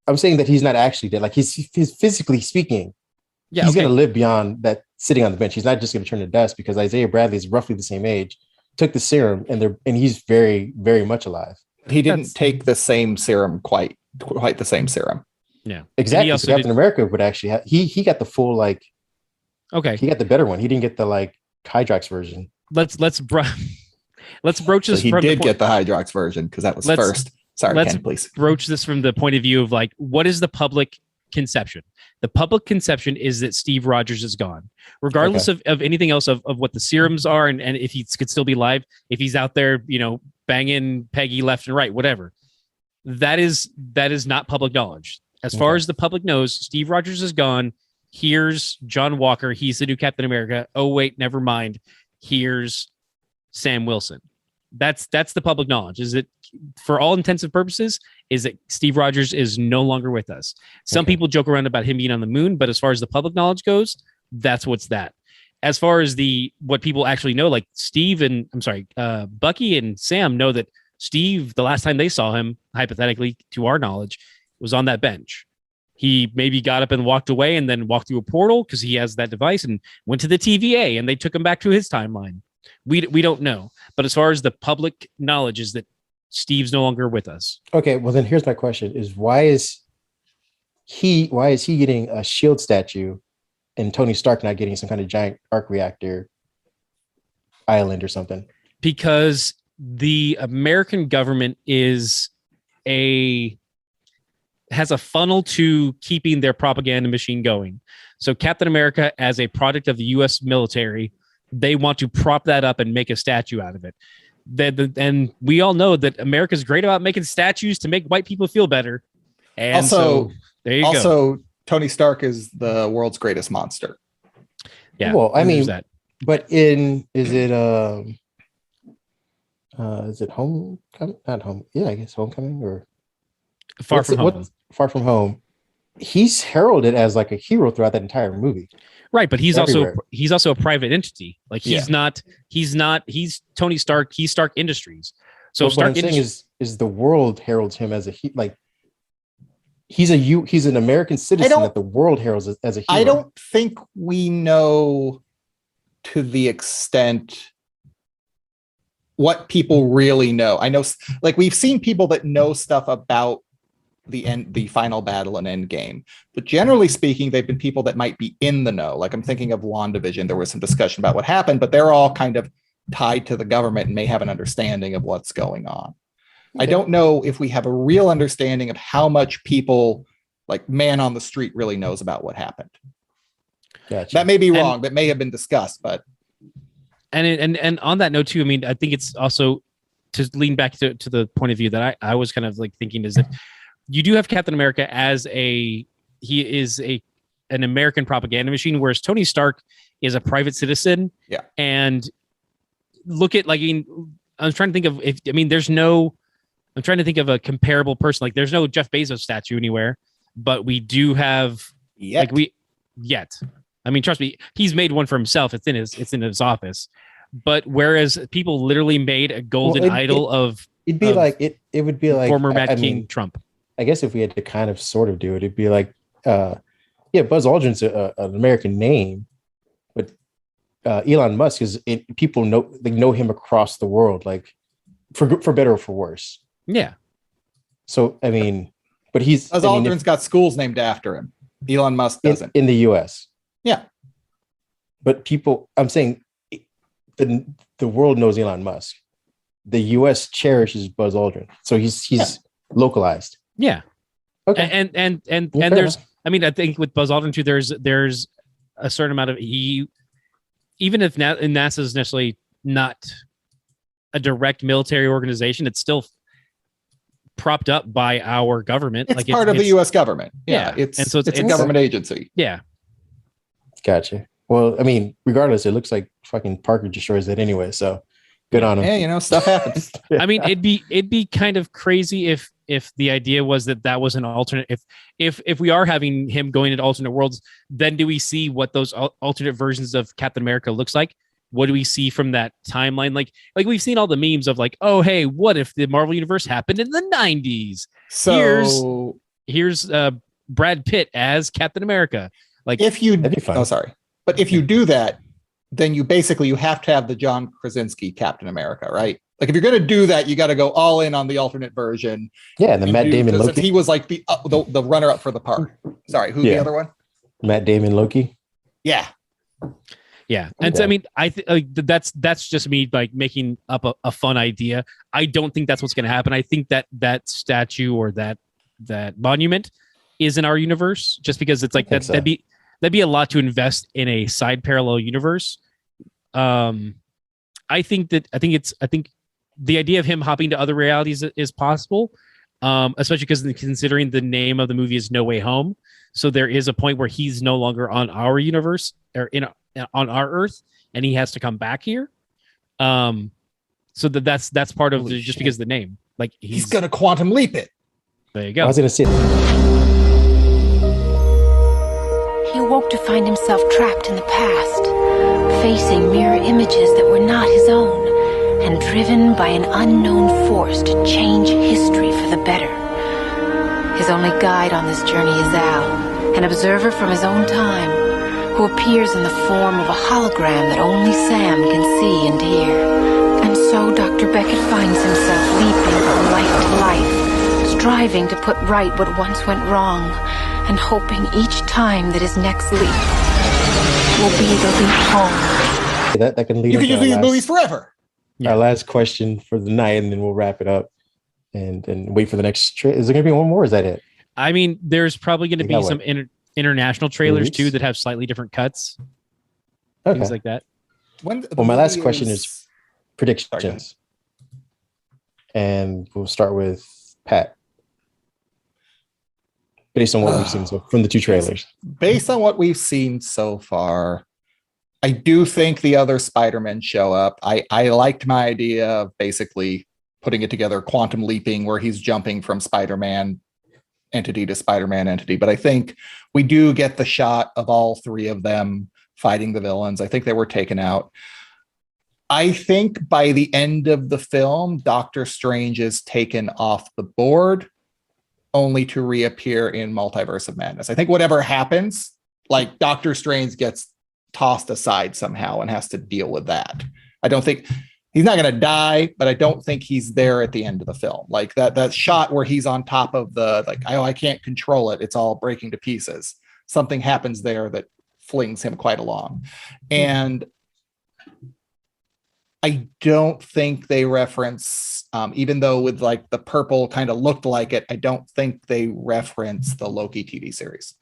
I'm saying that he's not actually dead. Like he's physically speaking, he's going to live beyond that sitting on the bench. He's not just going to turn to dust, because Isaiah Bradley is roughly the same age, took the serum, and he's very, very much alive. He didn't take the same serum, quite the same serum. Yeah, exactly. So Captain America would actually have, he got the full, like, he got the better one. He didn't get the like Hydrox version. Let's broach this. So he did get the Hydrox version because that was first. Sorry, Ken, please. Broach this from the point of view of like, what is the public conception? The public conception is that Steve Rogers is gone, regardless of anything else of what the serums are, and if he could still be alive, if he's out there, banging Peggy left and right, whatever. That is not public knowledge. As far as the public knows, Steve Rogers is gone. Here's John Walker. He's the new Captain America. Oh, wait, never mind. Here's Sam Wilson. That's the public knowledge. Is it, for all intents and purposes, is that Steve Rogers is no longer with us. Some people joke around about him being on the moon, but as far as the public knowledge goes, that's what's that. As far as what people actually know, like Bucky and Sam know that Steve, the last time they saw him, hypothetically, to our knowledge, was on that bench. He maybe got up and walked away and then walked through a portal because he has that device and went to the TVA and they took him back to his timeline. We don't know. But as far as the public knowledge is that Steve's no longer with us. Okay, well then here's my question: is why is he getting a shield statue and Tony Stark not getting some kind of giant arc reactor island or something? Because the American government has a funnel to keeping their propaganda machine going. So Captain America, as a product of the U.S. military, they want to prop that up and make a statue out of it. And we all know that America's great about making statues to make white people feel better. And also, there you go. Also, Tony Stark is the world's greatest monster. Yeah. Well, I mean, but is it Homecoming? Not Home. Yeah, I guess Homecoming or Far From Home. Far From Home. He's heralded as like a hero throughout that entire movie. Right, but he's also a private entity. Like he's Tony Stark. He's Stark Industries. So what I'm saying is the world heralds him as he's an American citizen that the world heralds as a hero. I don't think we know to the extent what people really know. I know, like, we've seen people that know stuff about the final battle and end game, but generally speaking, they've been people that might be in the know. Like, I'm thinking of WandaVision. There was some discussion about what happened, but they're all kind of tied to the government and may have an understanding of what's going on. Okay. I don't know if we have a real understanding of how much people, like man on the street, really knows about what happened. Gotcha. That may be wrong. That may have been discussed, but. And on that note too, I mean, I think it's also to lean back to the point of view that I was kind of like thinking is that you do have Captain America as he is an American propaganda machine, whereas Tony Stark is a private citizen. Yeah. And look at like, I'm trying to think of I'm trying to think of a comparable person. Like there's no Jeff Bezos statue anywhere, but we do have yet. I mean, trust me, he's made one for himself. It's in his office. But whereas people literally made a golden idol of it would be like former Mad King Trump. I guess if we had to kind of sort of do it, it'd be like Buzz Aldrin's an American name, but Elon Musk people know him across the world, like for better or for worse. Yeah. So I mean, but Buzz Aldrin's got schools named after him. Elon Musk doesn't in the U.S. Yeah, but I'm saying the world knows Elon Musk. The U.S. cherishes Buzz Aldrin, so he's localized. Yeah. Okay. And there's, I mean, I think with Buzz Aldrin too, there's a certain amount of even if NASA is necessarily not a direct military organization, it's still propped up by our government. It's like part of the U.S. government. Yeah. It's a government agency. Yeah. Gotcha. Well, I mean, regardless, it looks like fucking Parker destroys it anyway. So good on him. Yeah, stuff happens. I mean, it'd be kind of crazy if the idea was that was an alternate. If we are having him going into alternate worlds, then do we see what those alternate versions of Captain America looks like? What do we see from that timeline? Like we've seen all the memes of like, oh, hey, what if the Marvel universe happened in the 90s? So here's Brad Pitt as Captain America. Like, if you, but if you do that, then you have to have the John Krasinski Captain America, right? Like, if you're going to do that, you got to go all in on the alternate version. Yeah, the Matt Damon Loki. He was like the runner-up for the part. Sorry, who's the other one? Matt Damon Loki. Yeah. Yeah, and so, I mean, I think that's just me like making up a fun idea. I don't think that's what's going to happen. I think that statue or that monument is in our universe, just because it's like that'd be a lot to invest in a side parallel universe. I think the idea of him hopping to other realities is possible, especially because considering the name of the movie is No Way Home, so there is a point where he's no longer on our universe or on our Earth, and he has to come back here. So that's part of just because of the name. Like he's gonna quantum leap it. There you go. I was gonna say. He awoke to find himself trapped in the past, facing mirror images that were not his own, and driven by an unknown force to change history for the better. His only guide on this journey is Al, an observer from his own time, who appears in the form of a hologram that only Sam can see and hear. And so Dr. Beckett finds himself leaping from life to life, striving to put right what once went wrong, and hoping each time that his next leap will be the leap home. That can lead. You can use these movies forever. Our last question for the night, and then we'll wrap it up and wait for the next. Is there going to be one more? Or is that it? I mean, there's probably going to be some international trailers too that have slightly different cuts, things like that. Well, my last question is predictions, and we'll start with Pat. Based on what we've seen from the two trailers. Based on what we've seen so far, I do think the other Spider-Men show up. I liked my idea of basically putting it together, quantum leaping, where he's jumping from Spider-Man entity to Spider-Man entity. But I think we do get the shot of all three of them fighting the villains. I think they were taken out. I think by the end of the film, Doctor Strange is taken off the board, only to reappear in Multiverse of Madness. I think whatever happens, like Doctor Strange gets tossed aside somehow and has to deal with that. I he's not going to die, but I don't think he's there at the end of the film. Like that shot where he's on top of the, like, I can't control it. It's all breaking to pieces. Something happens there that flings him quite along. And I don't think they reference, even though with like the purple kind of looked like it, I don't think they reference the Loki TV series.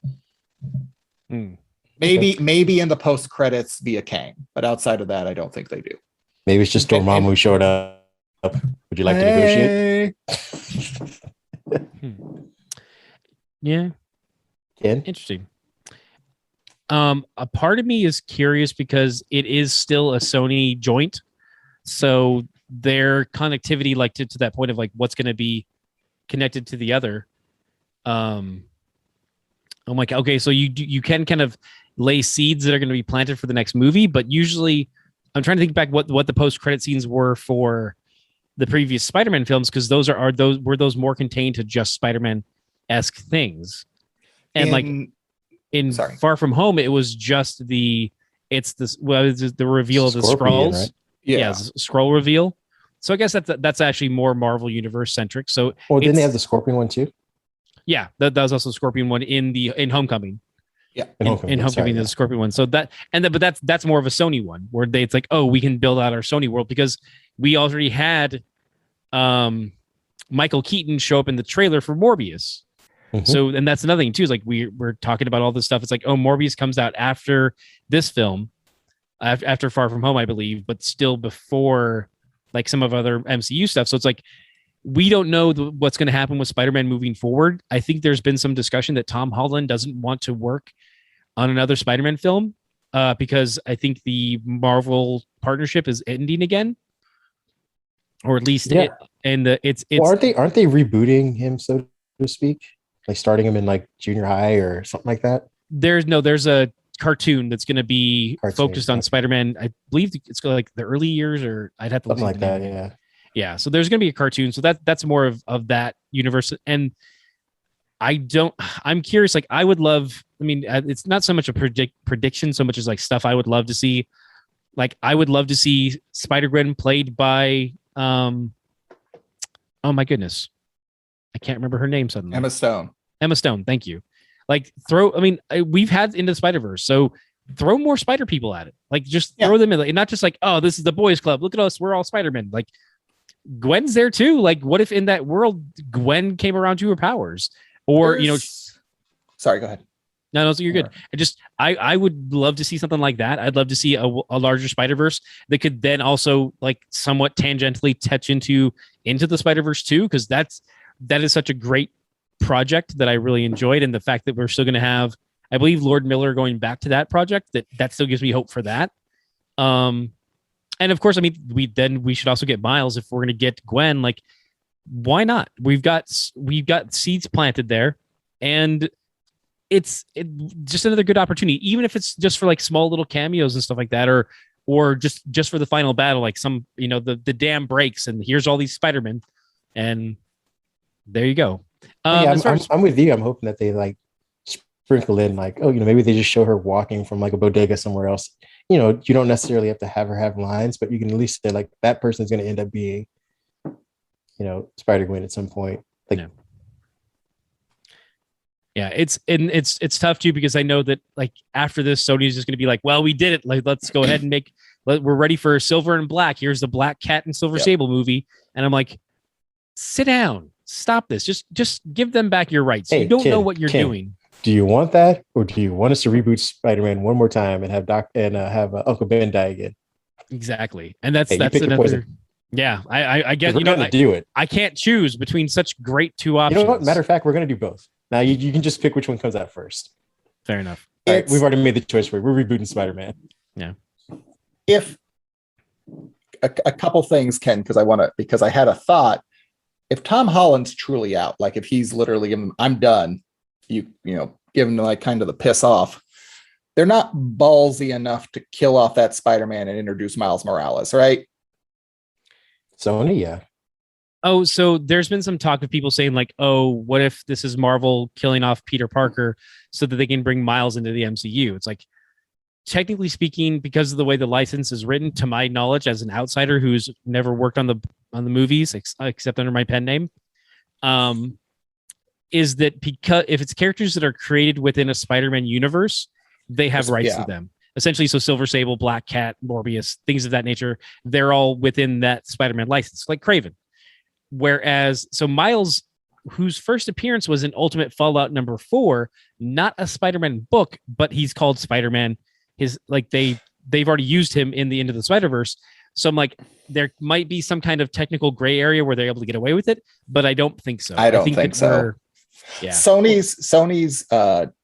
Maybe in the post credits via Kang, but outside of that, I don't think they do. Maybe it's just Dormammu who showed up. Would you like to negotiate? Yeah. Ken? Interesting. A part of me is curious because it is still a Sony joint. So their connectivity, like to that point of like what's going to be connected to the other. I'm like, okay, so you can kind of lay seeds that are going to be planted for the next movie, but usually I'm trying to think back what the post-credit scenes were for the previous Spider-Man films, because those were those more contained to just Spider-Man-esque things. And in Far From Home, it was just the reveal of the Skrulls. Right? Yeah, Skrull reveal. So I guess that's actually more Marvel Universe centric. So didn't they have the Scorpion one too? Yeah, that was also the Scorpion one in Homecoming. Yeah, in Homecoming, the Scorpion one. So but that's more of a Sony one where it's like, oh, we can build out our Sony world because we already had Michael Keaton show up in the trailer for Morbius. Mm-hmm. So, and that's another thing too, is like we're talking about all this stuff. It's like, oh, Morbius comes out after this film, after Far From Home, I believe, but still before like some of other MCU stuff. So it's like, we don't know what's going to happen with Spider-Man moving forward. I think there's been some discussion that Tom Holland doesn't want to work on another Spider-Man film because I think the Marvel partnership is ending again, or at least it's. Well, aren't they rebooting him, so to speak, like starting him in like junior high or something like that? There's a cartoon that's going to be focused on Spider-Man. I believe it's like the early years, or I'd have to something like that. Yeah. Yeah, so there's going to be a cartoon, so that's more of that universe. And I'm curious, like I would love, I mean, it's not so much a prediction so much as like stuff I would love to see. Like I would love to see Spider-Gwen played by, oh my goodness, I can't remember her name suddenly. Emma Stone, thank you. Like we've had Into the Spider-Verse, so throw more Spider people at it. Like just throw them in, like, not just like, oh, this is the boys club, look at us, we're all Spider-Men. Like Gwen's there too. Like, what if in that world Gwen came around to her powers? Or sorry, go ahead. No, so you're good. I would love to see something like that. I'd love to see a larger Spider-Verse that could then also like somewhat tangentially touch into the Spider-Verse too, because that is such a great project that I really enjoyed, and the fact that we're still going to have, I believe, Lord Miller going back to that project, that still gives me hope for that. And of course, I mean, we should also get Miles if we're going to get Gwen. Like, why not? We've got seeds planted there, and it's just another good opportunity, even if it's just for like small little cameos and stuff like that, or just for the final battle, like some, the dam breaks and here's all these Spider-Men, and there you go. I'm with you. I'm hoping that they like sprinkle in like, oh, maybe they just show her walking from like a bodega somewhere else. You don't necessarily have to have her have lines, but you can at least say like that person's going to end up being, Spider-Gwen at some point. Like, yeah, it's tough too, because I know that like after this, Sony's just going to be like, well, we did it. Like, let's go ahead and we're ready for Silver and Black. Here's the Black Cat and Silver Sable movie. And I'm like, sit down, stop this. Just give them back your rights. You don't know what you're doing. Do you want that, or do you want us to reboot Spider-Man one more time and have Uncle Ben die again? Exactly, and that's another. Poison. Yeah, I guess do it. I can't choose between such great two options. You know what? Matter of fact, we're going to do both. Now you can just pick which one comes out first. Fair enough. All right, we've already made the choice for it. We're rebooting Spider-Man. Yeah. If a couple things, Ken, because I had a thought. If Tom Holland's truly out, like if he's literally given, I'm done. You give him like kind of the piss off. They're not ballsy enough to kill off that Spider-Man and introduce Miles Morales, right? Sony, yeah. Oh, so there's been some talk of people saying like, oh, what if this is Marvel killing off Peter Parker so that they can bring Miles into the MCU? It's like, technically speaking, because of the way the license is written, to my knowledge, as an outsider who's never worked on the movies except under my pen name, is that because if it's characters that are created within a Spider-Man universe, they have rights to them. Essentially, so Silver Sable, Black Cat, Morbius, things of that nature, they're all within that Spider-Man license, like Kraven. Whereas, so Miles, whose first appearance was in Ultimate Fallout #4, not a Spider-Man book, but he's called Spider-Man. His like they've already used him in the Into the Spider-Verse. So I'm like, there might be some kind of technical gray area where they're able to get away with it, but I don't think so. I think so. Yeah. Sony's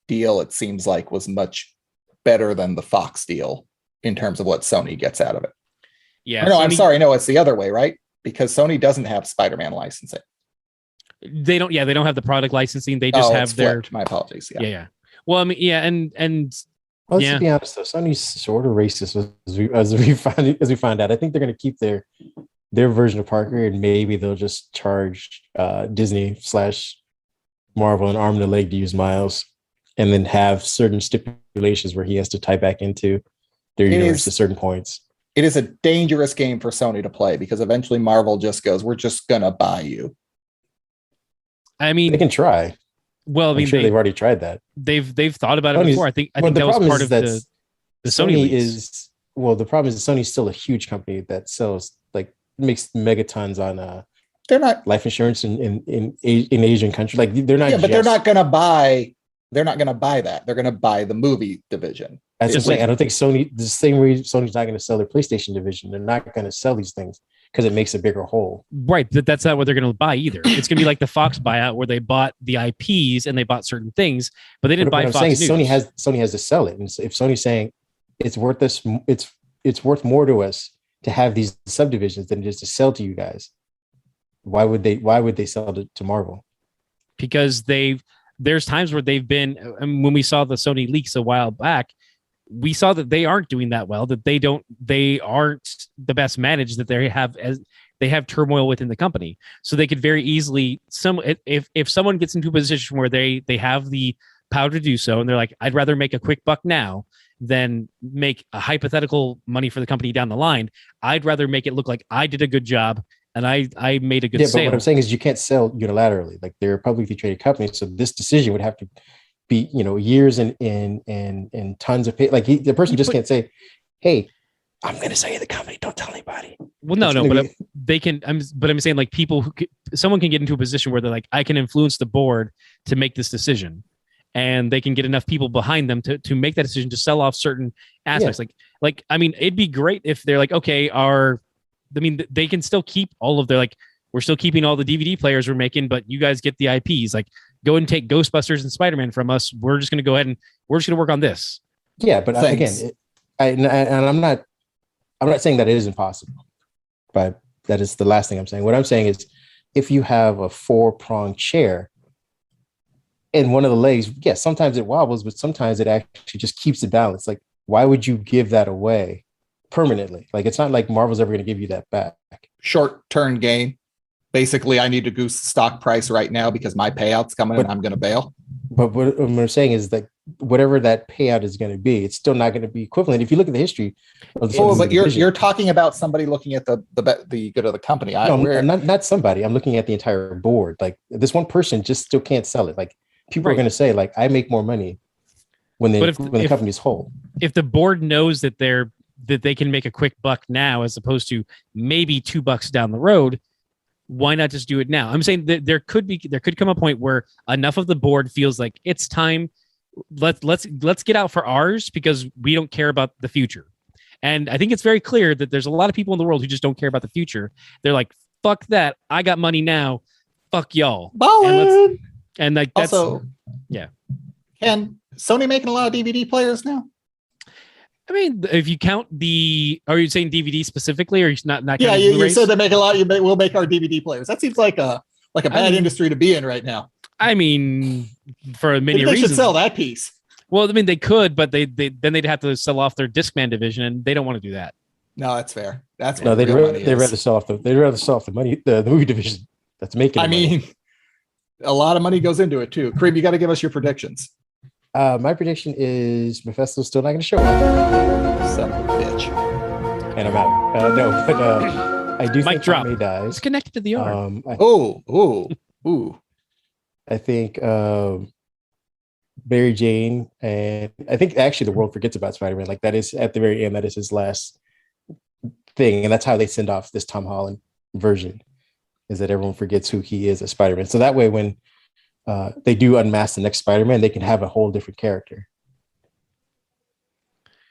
deal, it seems like, was much better than the Fox deal in terms of what Sony gets out of it. Yeah. No, I'm sorry. No, it's the other way, right? Because Sony doesn't have Spider-Man licensing. They don't have the product licensing. They just have their flipped. My apologies. Yeah. Well, I mean, yeah, and well, to be honest, though, Sony's sort of racist as we find out. I think they're going to keep their version of Parker, and maybe they'll just charge Disney/Marvel an arm and a leg to use Miles, and then have certain stipulations where he has to tie back into their universe at certain points. It is a dangerous game for Sony to play because eventually Marvel just goes, "We're just gonna buy you." I mean, they can try. Well, I mean, I'm sure they've already tried that. They've thought about it before. I think that was part of the Sony leaks. The problem is that Sony's still a huge company that sells, like, makes megatons on they're not life insurance in Asian countries. Like, they're not. Yeah, but they're not gonna buy. They're not gonna buy that. They're gonna buy the movie division. That's just like, I don't think Sony, the same way Sony's not going to sell their PlayStation division, they're not going to sell these things because it makes a bigger whole. Right. But that's not what they're going to buy either. It's going to be like the Fox buyout where they bought the IPs and they bought certain things, but they didn't buy Fox News. Sony has to sell it. And if Sony's saying it's worth worth more to us to have these subdivisions than just to sell to you guys, why would they sell it to Marvel? Because there's times where they've been, when we saw the Sony leaks a while back, we saw that they aren't doing that well, that they aren't the best managed, that they have turmoil within the company. So they could very easily, if someone gets into a position where they have the power to do so, and they're like, I'd rather make a quick buck now than make a hypothetical money for the company down the line. I'd rather make it look like I did a good job and I made a good sale. But what I'm saying is you can't sell unilaterally. Like, they're a publicly traded company, so this decision would have to be, years and tons of pay. Like, the person just can't say, "Hey, I'm going to sell you the company. Don't tell anybody." Well, but they can. I'm saying, like, someone can get into a position where they're like, I can influence the board to make this decision, and they can get enough people behind them to make that decision to sell off certain aspects. Yeah. Like, I mean, it'd be great if they're like, okay, they can still keep all of their, like, we're still keeping all the DVD players we're making, but you guys get the IPs. Like, go and take Ghostbusters and Spider-Man from us. We're just going to go ahead and we're just going to work on this. Yeah, but again, I'm not saying that it isn't possible, but that is the last thing I'm saying. What I'm saying is, if you have a 4-pronged chair and one of the legs, yes, sometimes it wobbles, but sometimes it actually just keeps it balanced. Like, why would you give that away permanently? Like, it's not like Marvel's ever going to give you that back. Short-term gain. Basically, I need to goose stock price right now because my payout's coming and I'm going to bail. But what I'm saying is that whatever that payout is going to be, it's still not going to be equivalent. If you look at the history of but you're talking about somebody looking at the good of the company. Not somebody. I'm looking at the entire board. Like, this one person just still can't sell it. Like, people are going to say, like, I make more money when the company's whole. If the board knows that they can make a quick buck now as opposed to maybe $2 down the road, why not just do it now? I'm saying that there could come a point where enough of the board feels like it's time. Let's get out for ours because we don't care about the future. And I think it's very clear that there's a lot of people in the world who just don't care about the future. They're like, fuck that. I got money now. Fuck y'all. And like, that's also, yeah. Can Sony making a lot of DVD players now? I mean, if you count are you saying DVD specifically, or not? Yeah, you said they make a lot. We'll make our DVD players. That seems like a bad industry to be in right now. I mean, for many reasons, they should sell that piece. Well, I mean, they could, but then they'd have to sell off their Discman division, and they don't want to do that. No, that's fair. That's no, they'd rather sell off the money, the movie division that's making. I mean, a lot of money goes into it too. Kareem, you got to give us your predictions. My prediction is Mephisto's still not going to show up. Son of a bitch. And I'm out. No, but I do think drop. May dies. It's connected to the yard. Ooh. I think Mary Jane, and I think actually the world forgets about Spider-Man. Like that is at the very end, that is his last thing, and that's how they send off this Tom Holland version, is that everyone forgets who he is as Spider-Man. So that way, when they do unmask the next Spider-Man, they can have a whole different character,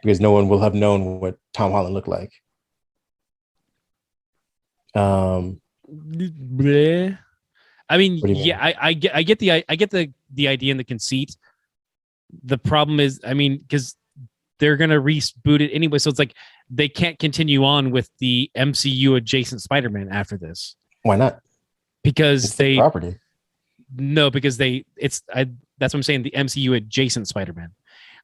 because no one will have known what Tom Holland looked like. Bleh. I mean, yeah, I get the idea and the conceit. The problem is, I mean, because they're gonna reboot it anyway, so it's like they can't continue on with the MCU adjacent Spider-Man after this. Why not? Because it's the property. No, because that's what I'm saying. The MCU adjacent Spider-Man.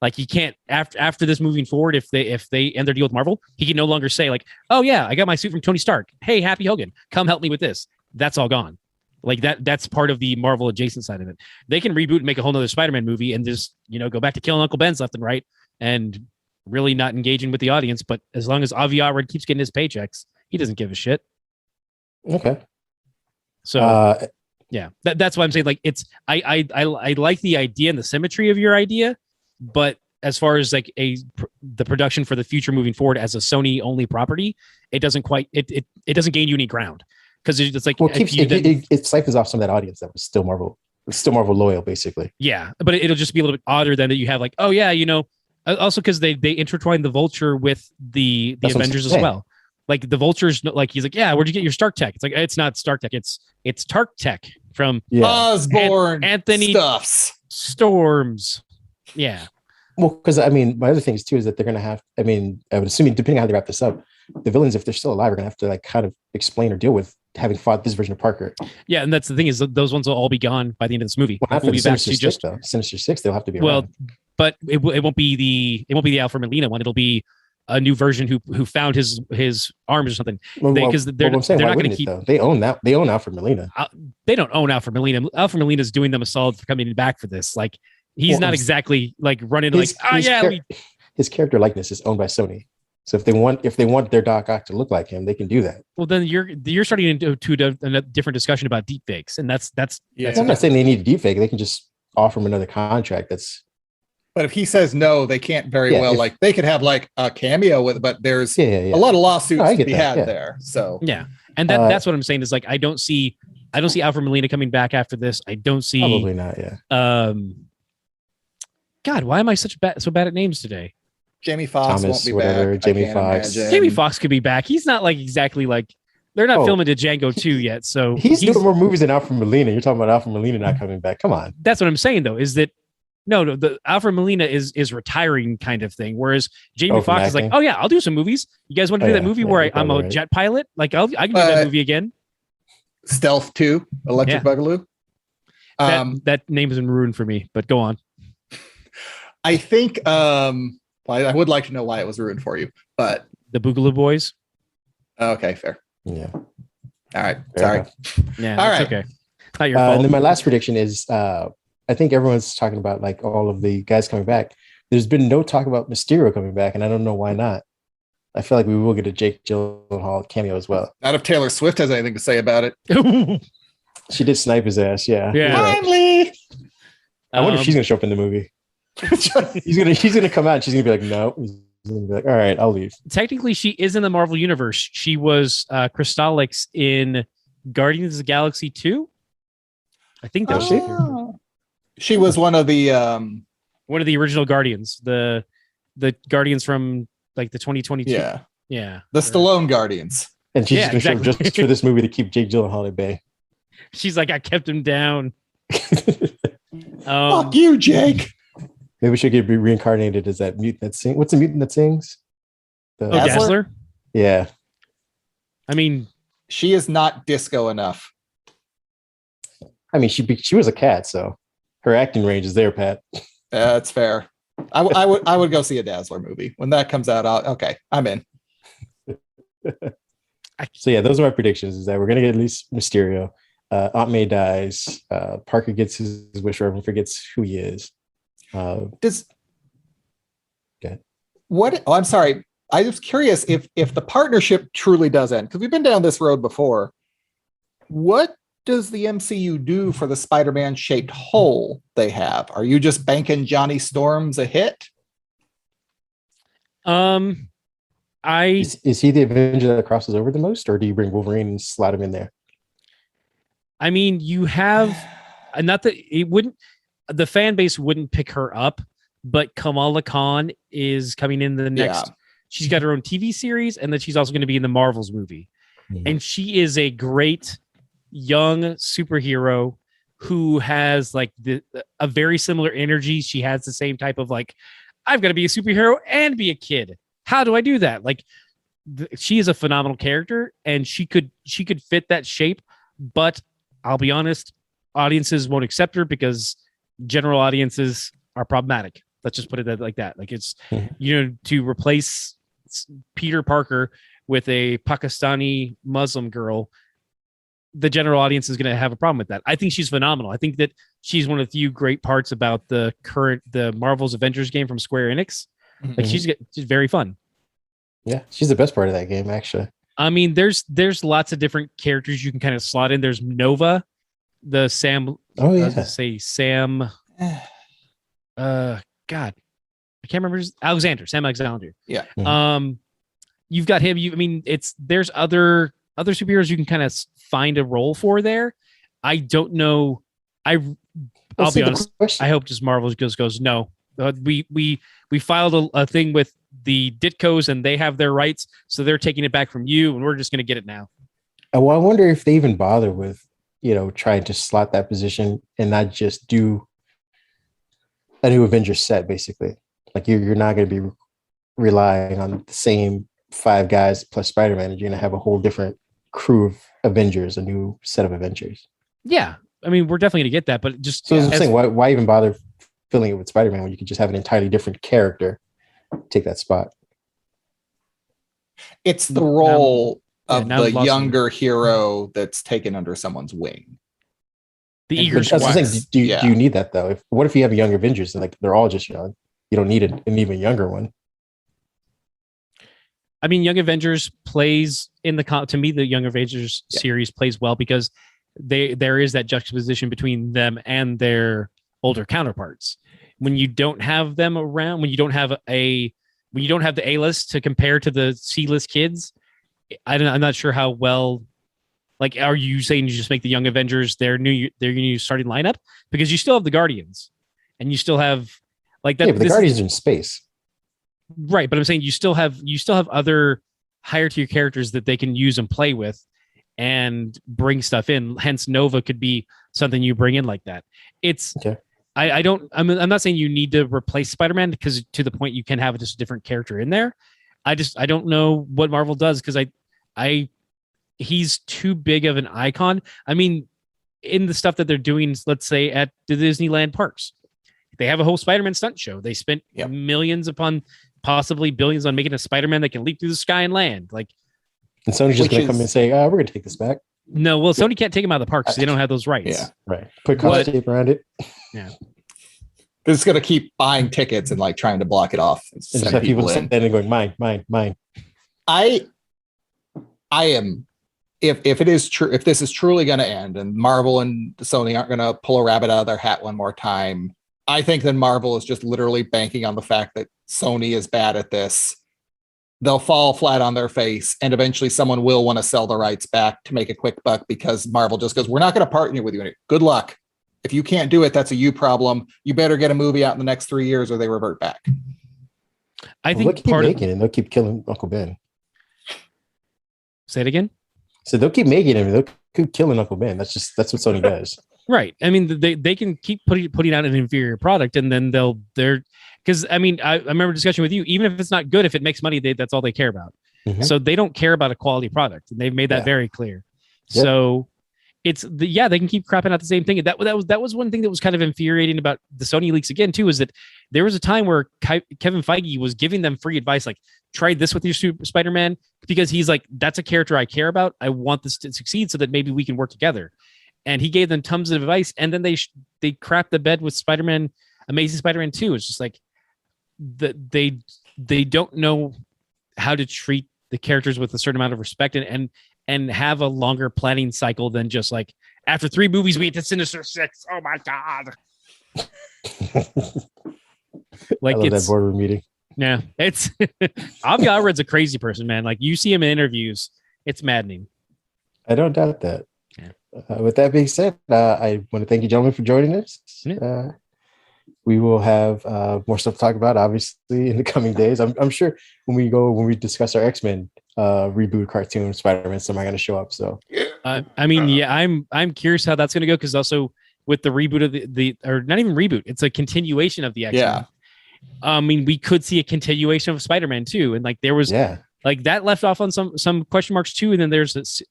Like you can't after this moving forward, if they end their deal with Marvel, he can no longer say like, oh yeah, I got my suit from Tony Stark. Hey, Happy Hogan, come help me with this. That's all gone. Like that's part of the Marvel adjacent side of it. They can reboot and make a whole nother Spider-Man movie and just, go back to killing Uncle Ben's left and right and really not engaging with the audience. But as long as Avi Arad keeps getting his paychecks, he doesn't give a shit. Okay. So yeah, that's why I'm saying like I like the idea and the symmetry of your idea, but as far as like the production for the future moving forward as a Sony only property, it doesn't quite it doesn't gain you any ground. Because it's like it siphons off some of that audience that was still Marvel loyal, basically. Yeah, but it'll just be a little bit odder than that you have like, oh yeah, also because they intertwine the Vulture with the Avengers as well. Like the Vulture's like he's like, yeah, where'd you get your Stark Tech? It's like it's not Stark Tech, it's Tark Tech from Osborn Anthony Stuffs Storms. Yeah. Well, because I mean, my other thing is too is that they're gonna have. I mean, I would assume depending on how they wrap this up, the villains, if they're still alive, are gonna have to like kind of explain or deal with having fought this version of Parker. Yeah, and that's the thing is those ones will all be gone by the end of this movie. Well, after the Sinister Six, they'll have to be around. Well, but it won't be the Alfred Molina one. It'll be a new version who found his arms or something. Because they're not going to keep. They own that. They own Alfred Molina. They don't own Alfred Molina. Alfred Molina's doing them a solid for coming back for this. Like he's not exactly like running his character likeness is owned by Sony. So if they want their Doc Ock to look like him, they can do that. Well, then you're starting into a different discussion about deepfakes, and that's I'm not saying they need a deepfake. They can just offer him another contract. But if he says no, they can't like they could have like a cameo with, but there's a lot of lawsuits to be had there. So yeah, and that's what I'm saying is like I don't see Alfred Molina coming back after this. I don't see probably not. Yeah. God, why am I so bad at names today? Jamie Foxx won't be back. Jamie Foxx. Jamie Foxx could be back. He's not like exactly like they're not filming to Django 2 yet. So he's doing more movies than Alfred Molina. You're talking about Alfred Molina not coming back. Come on. That's what I'm saying though, is that no, the Alfred Molina is retiring kind of thing. Whereas Jamie Foxx is like, oh yeah, I'll do some movies. You guys want to do that movie where I'm a jet pilot? Like I can do that movie again. Stealth 2, Electric Boogaloo. That name has been ruined for me, but go on. I think I would like to know why it was ruined for you, but the Boogaloo Boys. Okay, fair. Yeah. All right. Sorry. Yeah. All right. Okay. Not your fault. And then my last prediction is, I think everyone's talking about like all of the guys coming back. There's been no talk about Mysterio coming back, and I don't know why not. I feel like we will get a Jake Gyllenhaal cameo as well. Not if Taylor Swift has anything to say about it. She did snipe his ass. Yeah. Finally. I wonder if she's gonna show up in the movie. She's gonna come out and she's gonna be like, no. He's gonna be like, all right, I'll leave. Technically, she is in the Marvel universe. She was Crystallix in Guardians of the Galaxy 2. I think that was she was one of the original Guardians, the Guardians from like the 2022. Yeah, the Stallone Guardians. And she's gonna show up just for this movie to keep Jake Gyllenhaal at bay. She's like, I kept him down. Fuck you, Jake. Maybe we should get reincarnated as that mutant that sings. What's the mutant that sings? Dazzler? Yeah. I mean, she is not disco enough. I mean, she was a cat, so her acting range is there, Pat. That's fair. I would go see a Dazzler movie when that comes out. I'm in. So yeah, those are my predictions. Is that we're gonna get at least Mysterio. Aunt May dies. Parker gets his wish, or everyone forgets who he is. Does okay. what? Oh, I'm sorry. I was curious if the partnership truly does end, because we've been down this road before. What does the MCU do for the Spider-Man shaped hole they have? Are you just banking Johnny Storm's a hit? Is he the Avenger that crosses over the most, or do you bring Wolverine and slot him in there? I mean, you have not that it wouldn't, the fan base wouldn't pick her up, but Kamala Khan is coming in the next. Yeah. She's got her own TV series, and then she's also going to be in the Marvels movie. And she is a great young superhero who has like a very similar energy. She has the same type of like, I've got to be a superhero and be a kid. How do I do that? Like, she is a phenomenal character, and she could fit that shape. But I'll be honest, audiences won't accept her because general audiences are problematic. Let's just put it like that. Like, it's to replace Peter Parker with a Pakistani Muslim girl, the general audience is going to have a problem with that. I think she's phenomenal. I think that she's one of the few great parts about the Marvel's Avengers game from Square Enix. Like, she's very fun. Yeah, she's the best part of that game, actually. I mean, there's lots of different characters you can kind of slot in. There's Nova, the Sam. Oh yeah. I was gonna say Sam. God, I can't remember Sam Alexander. Yeah. You've got him. I mean, there's other superheroes you can kind of find a role for there. I don't know. I'll be honest. I hope just Marvel goes no. We filed a thing with the Ditkos and they have their rights, so they're taking it back from you, and we're just going to get it now. Well, I wonder if they even bother with trying to slot that position and not just do a new Avengers set. Basically, like you're not going to be relying on the same 5 guys plus Spider-Man, and you're going to have a whole different crew of Avengers, a new set of Avengers. Yeah, I mean, we're definitely going to get that, but just so I'm saying, why even bother filling it with Spider-Man when you could just have an entirely different character take that spot? It's the role of the younger hero that's taken under someone's wing. The eager do you need that though? What if you have a young Avengers and like they're all just young? You don't need an even younger one. I mean, Young Avengers plays to me, the Young Avengers series plays well because there is that juxtaposition between them and their older counterparts. When you don't have them around, when you don't have the A-list to compare to the C-list kids, I'm not sure how well. Like, are you saying you just make the Young Avengers their new starting lineup? Because you still have the Guardians, and you still have like that. Yeah, but the Guardians are in space, right? But I'm saying you still have other higher tier characters that they can use and play with, and bring stuff in. Hence, Nova could be something you bring in like that. It's okay. I'm not saying you need to replace Spider-Man, because to the point you can have just a different character in there. I don't know what Marvel does, because he's too big of an icon. I mean, in the stuff that they're doing, let's say at the Disneyland parks, they have a whole Spider-Man stunt show. They spent millions upon possibly billions on making a Spider-Man that can leap through the sky and land. Like, and Sony's just going to come and say, "We're going to take this back." No, well, Sony can't take them out of the parks because they don't have those rights. Yeah, right. Put caution tape around it. Yeah. It's going to keep buying tickets and like trying to block it off. And just have people standing and going, mine. I am, if it is true, if this is truly going to end and Marvel and Sony aren't going to pull a rabbit out of their hat one more time, I think then Marvel is just literally banking on the fact that Sony is bad at this. They'll fall flat on their face, and eventually someone will want to sell the rights back to make a quick buck, because Marvel just goes, we're not going to partner with you. Good luck. If you can't do it, that's a you problem. You better get a movie out in the next 3 years or they revert back. I think they'll keep making it and they'll keep killing Uncle Ben. Say it again. So they'll keep making him. They'll keep killing Uncle Ben. That's what Sony does. Right. I mean, they can keep putting out an inferior product, and then they're because I mean, I remember discussing with you, even if it's not good, if it makes money, that's all they care about. Mm-hmm. So they don't care about a quality product, and they've made that very clear. Yep. So it's they can keep crapping out the same thing. That was one thing that was kind of infuriating about the Sony leaks again too, is that there was a time where Kevin Feige was giving them free advice, like, try this with your Spider-Man, because he's like, that's a character I care about. I want this to succeed so that maybe we can work together. And he gave them tons of advice, and then they crapped the bed with Spider-Man. Amazing Spider-Man 2 is just like they don't know how to treat the characters with a certain amount of respect and have a longer planning cycle than just like after 3 movies we get to Sinister Six. Oh my god! Like I love that boardroom meeting. Yeah, it's Avi Arud's a crazy person, man. Like you see him in interviews, it's maddening. I don't doubt that. Yeah. With that being said, I want to thank you, gentlemen, for joining us. Yeah. We will have more stuff to talk about, obviously, in the coming days. I'm sure when we discuss our X-Men reboot cartoon, Spider-Man, somebody going to show up. So, I mean, yeah, I'm curious how that's going to go because also with the reboot of the or not even reboot, it's a continuation of the X-Men. Yeah. I mean, we could see a continuation of Spider-Man too, and like there was, like that left off on some question marks too, and then there's this.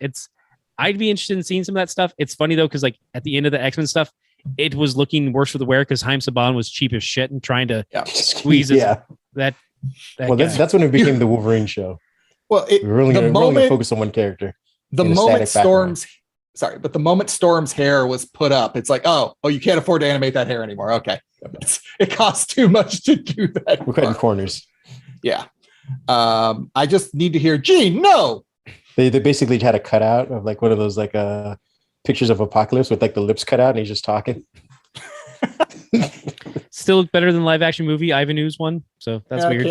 I'd be interested in seeing some of that stuff. It's funny though because like at the end of the X-Men stuff, it was looking worse for the wear because Haim Saban was cheap as shit and trying to squeeze that. Well, that's when it became the Wolverine show. Well, we're really going to focus on one character. The moment the moment Storm's hair was put up, it's like, oh, you can't afford to animate that hair anymore. Okay, it costs too much to do that. We're cutting corners. Yeah, I just need to hear, Gene, no. They basically had a cutout of like one of those like pictures of Apocalypse with like the lips cut out and he's just talking. Still better than live action movie Ivan Ooze one, so that's weird.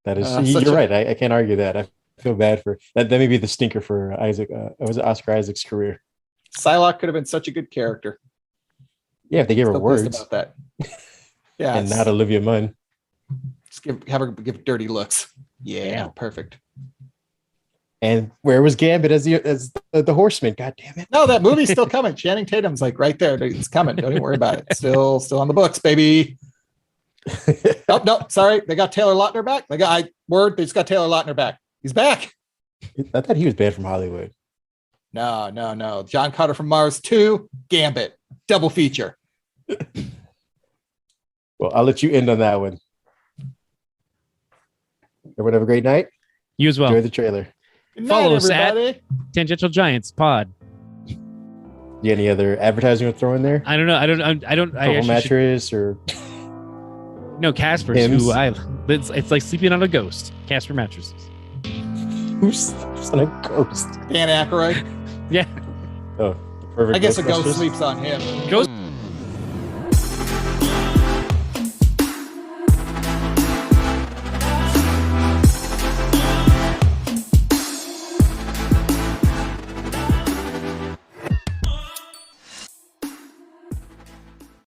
That is, you're right. I can't argue that. I feel bad for that. That may be the stinker for Isaac. Was it Oscar Isaac's career? Psylocke could have been such a good character. Yeah, if they gave her words about that. Yeah, and not Olivia Munn. Just have her give dirty looks. Yeah, perfect. And where was Gambit as the Horseman? God damn it! No, that movie's still coming. Channing Tatum's like right there. It's coming. Don't even worry about it. Still on the books, baby. No, sorry. They got Taylor Lautner back. They just got Taylor Lautner back. He's back. I thought he was banned from Hollywood. No. John Carter from Mars 2, Gambit, double feature. Well, I'll let you end on that one. Everyone have a great night. You as well. Enjoy the trailer. Follow us at Tangential Giants Pod. You any other advertising to throw in there? I don't know. I don't. Purple mattress or no Casper's. Who it's like sleeping on a ghost. Casper mattresses. Who's on a ghost? Dan Aykroyd. Yeah. Oh, perfect. I guess a ghost sleeps on him. Ghost.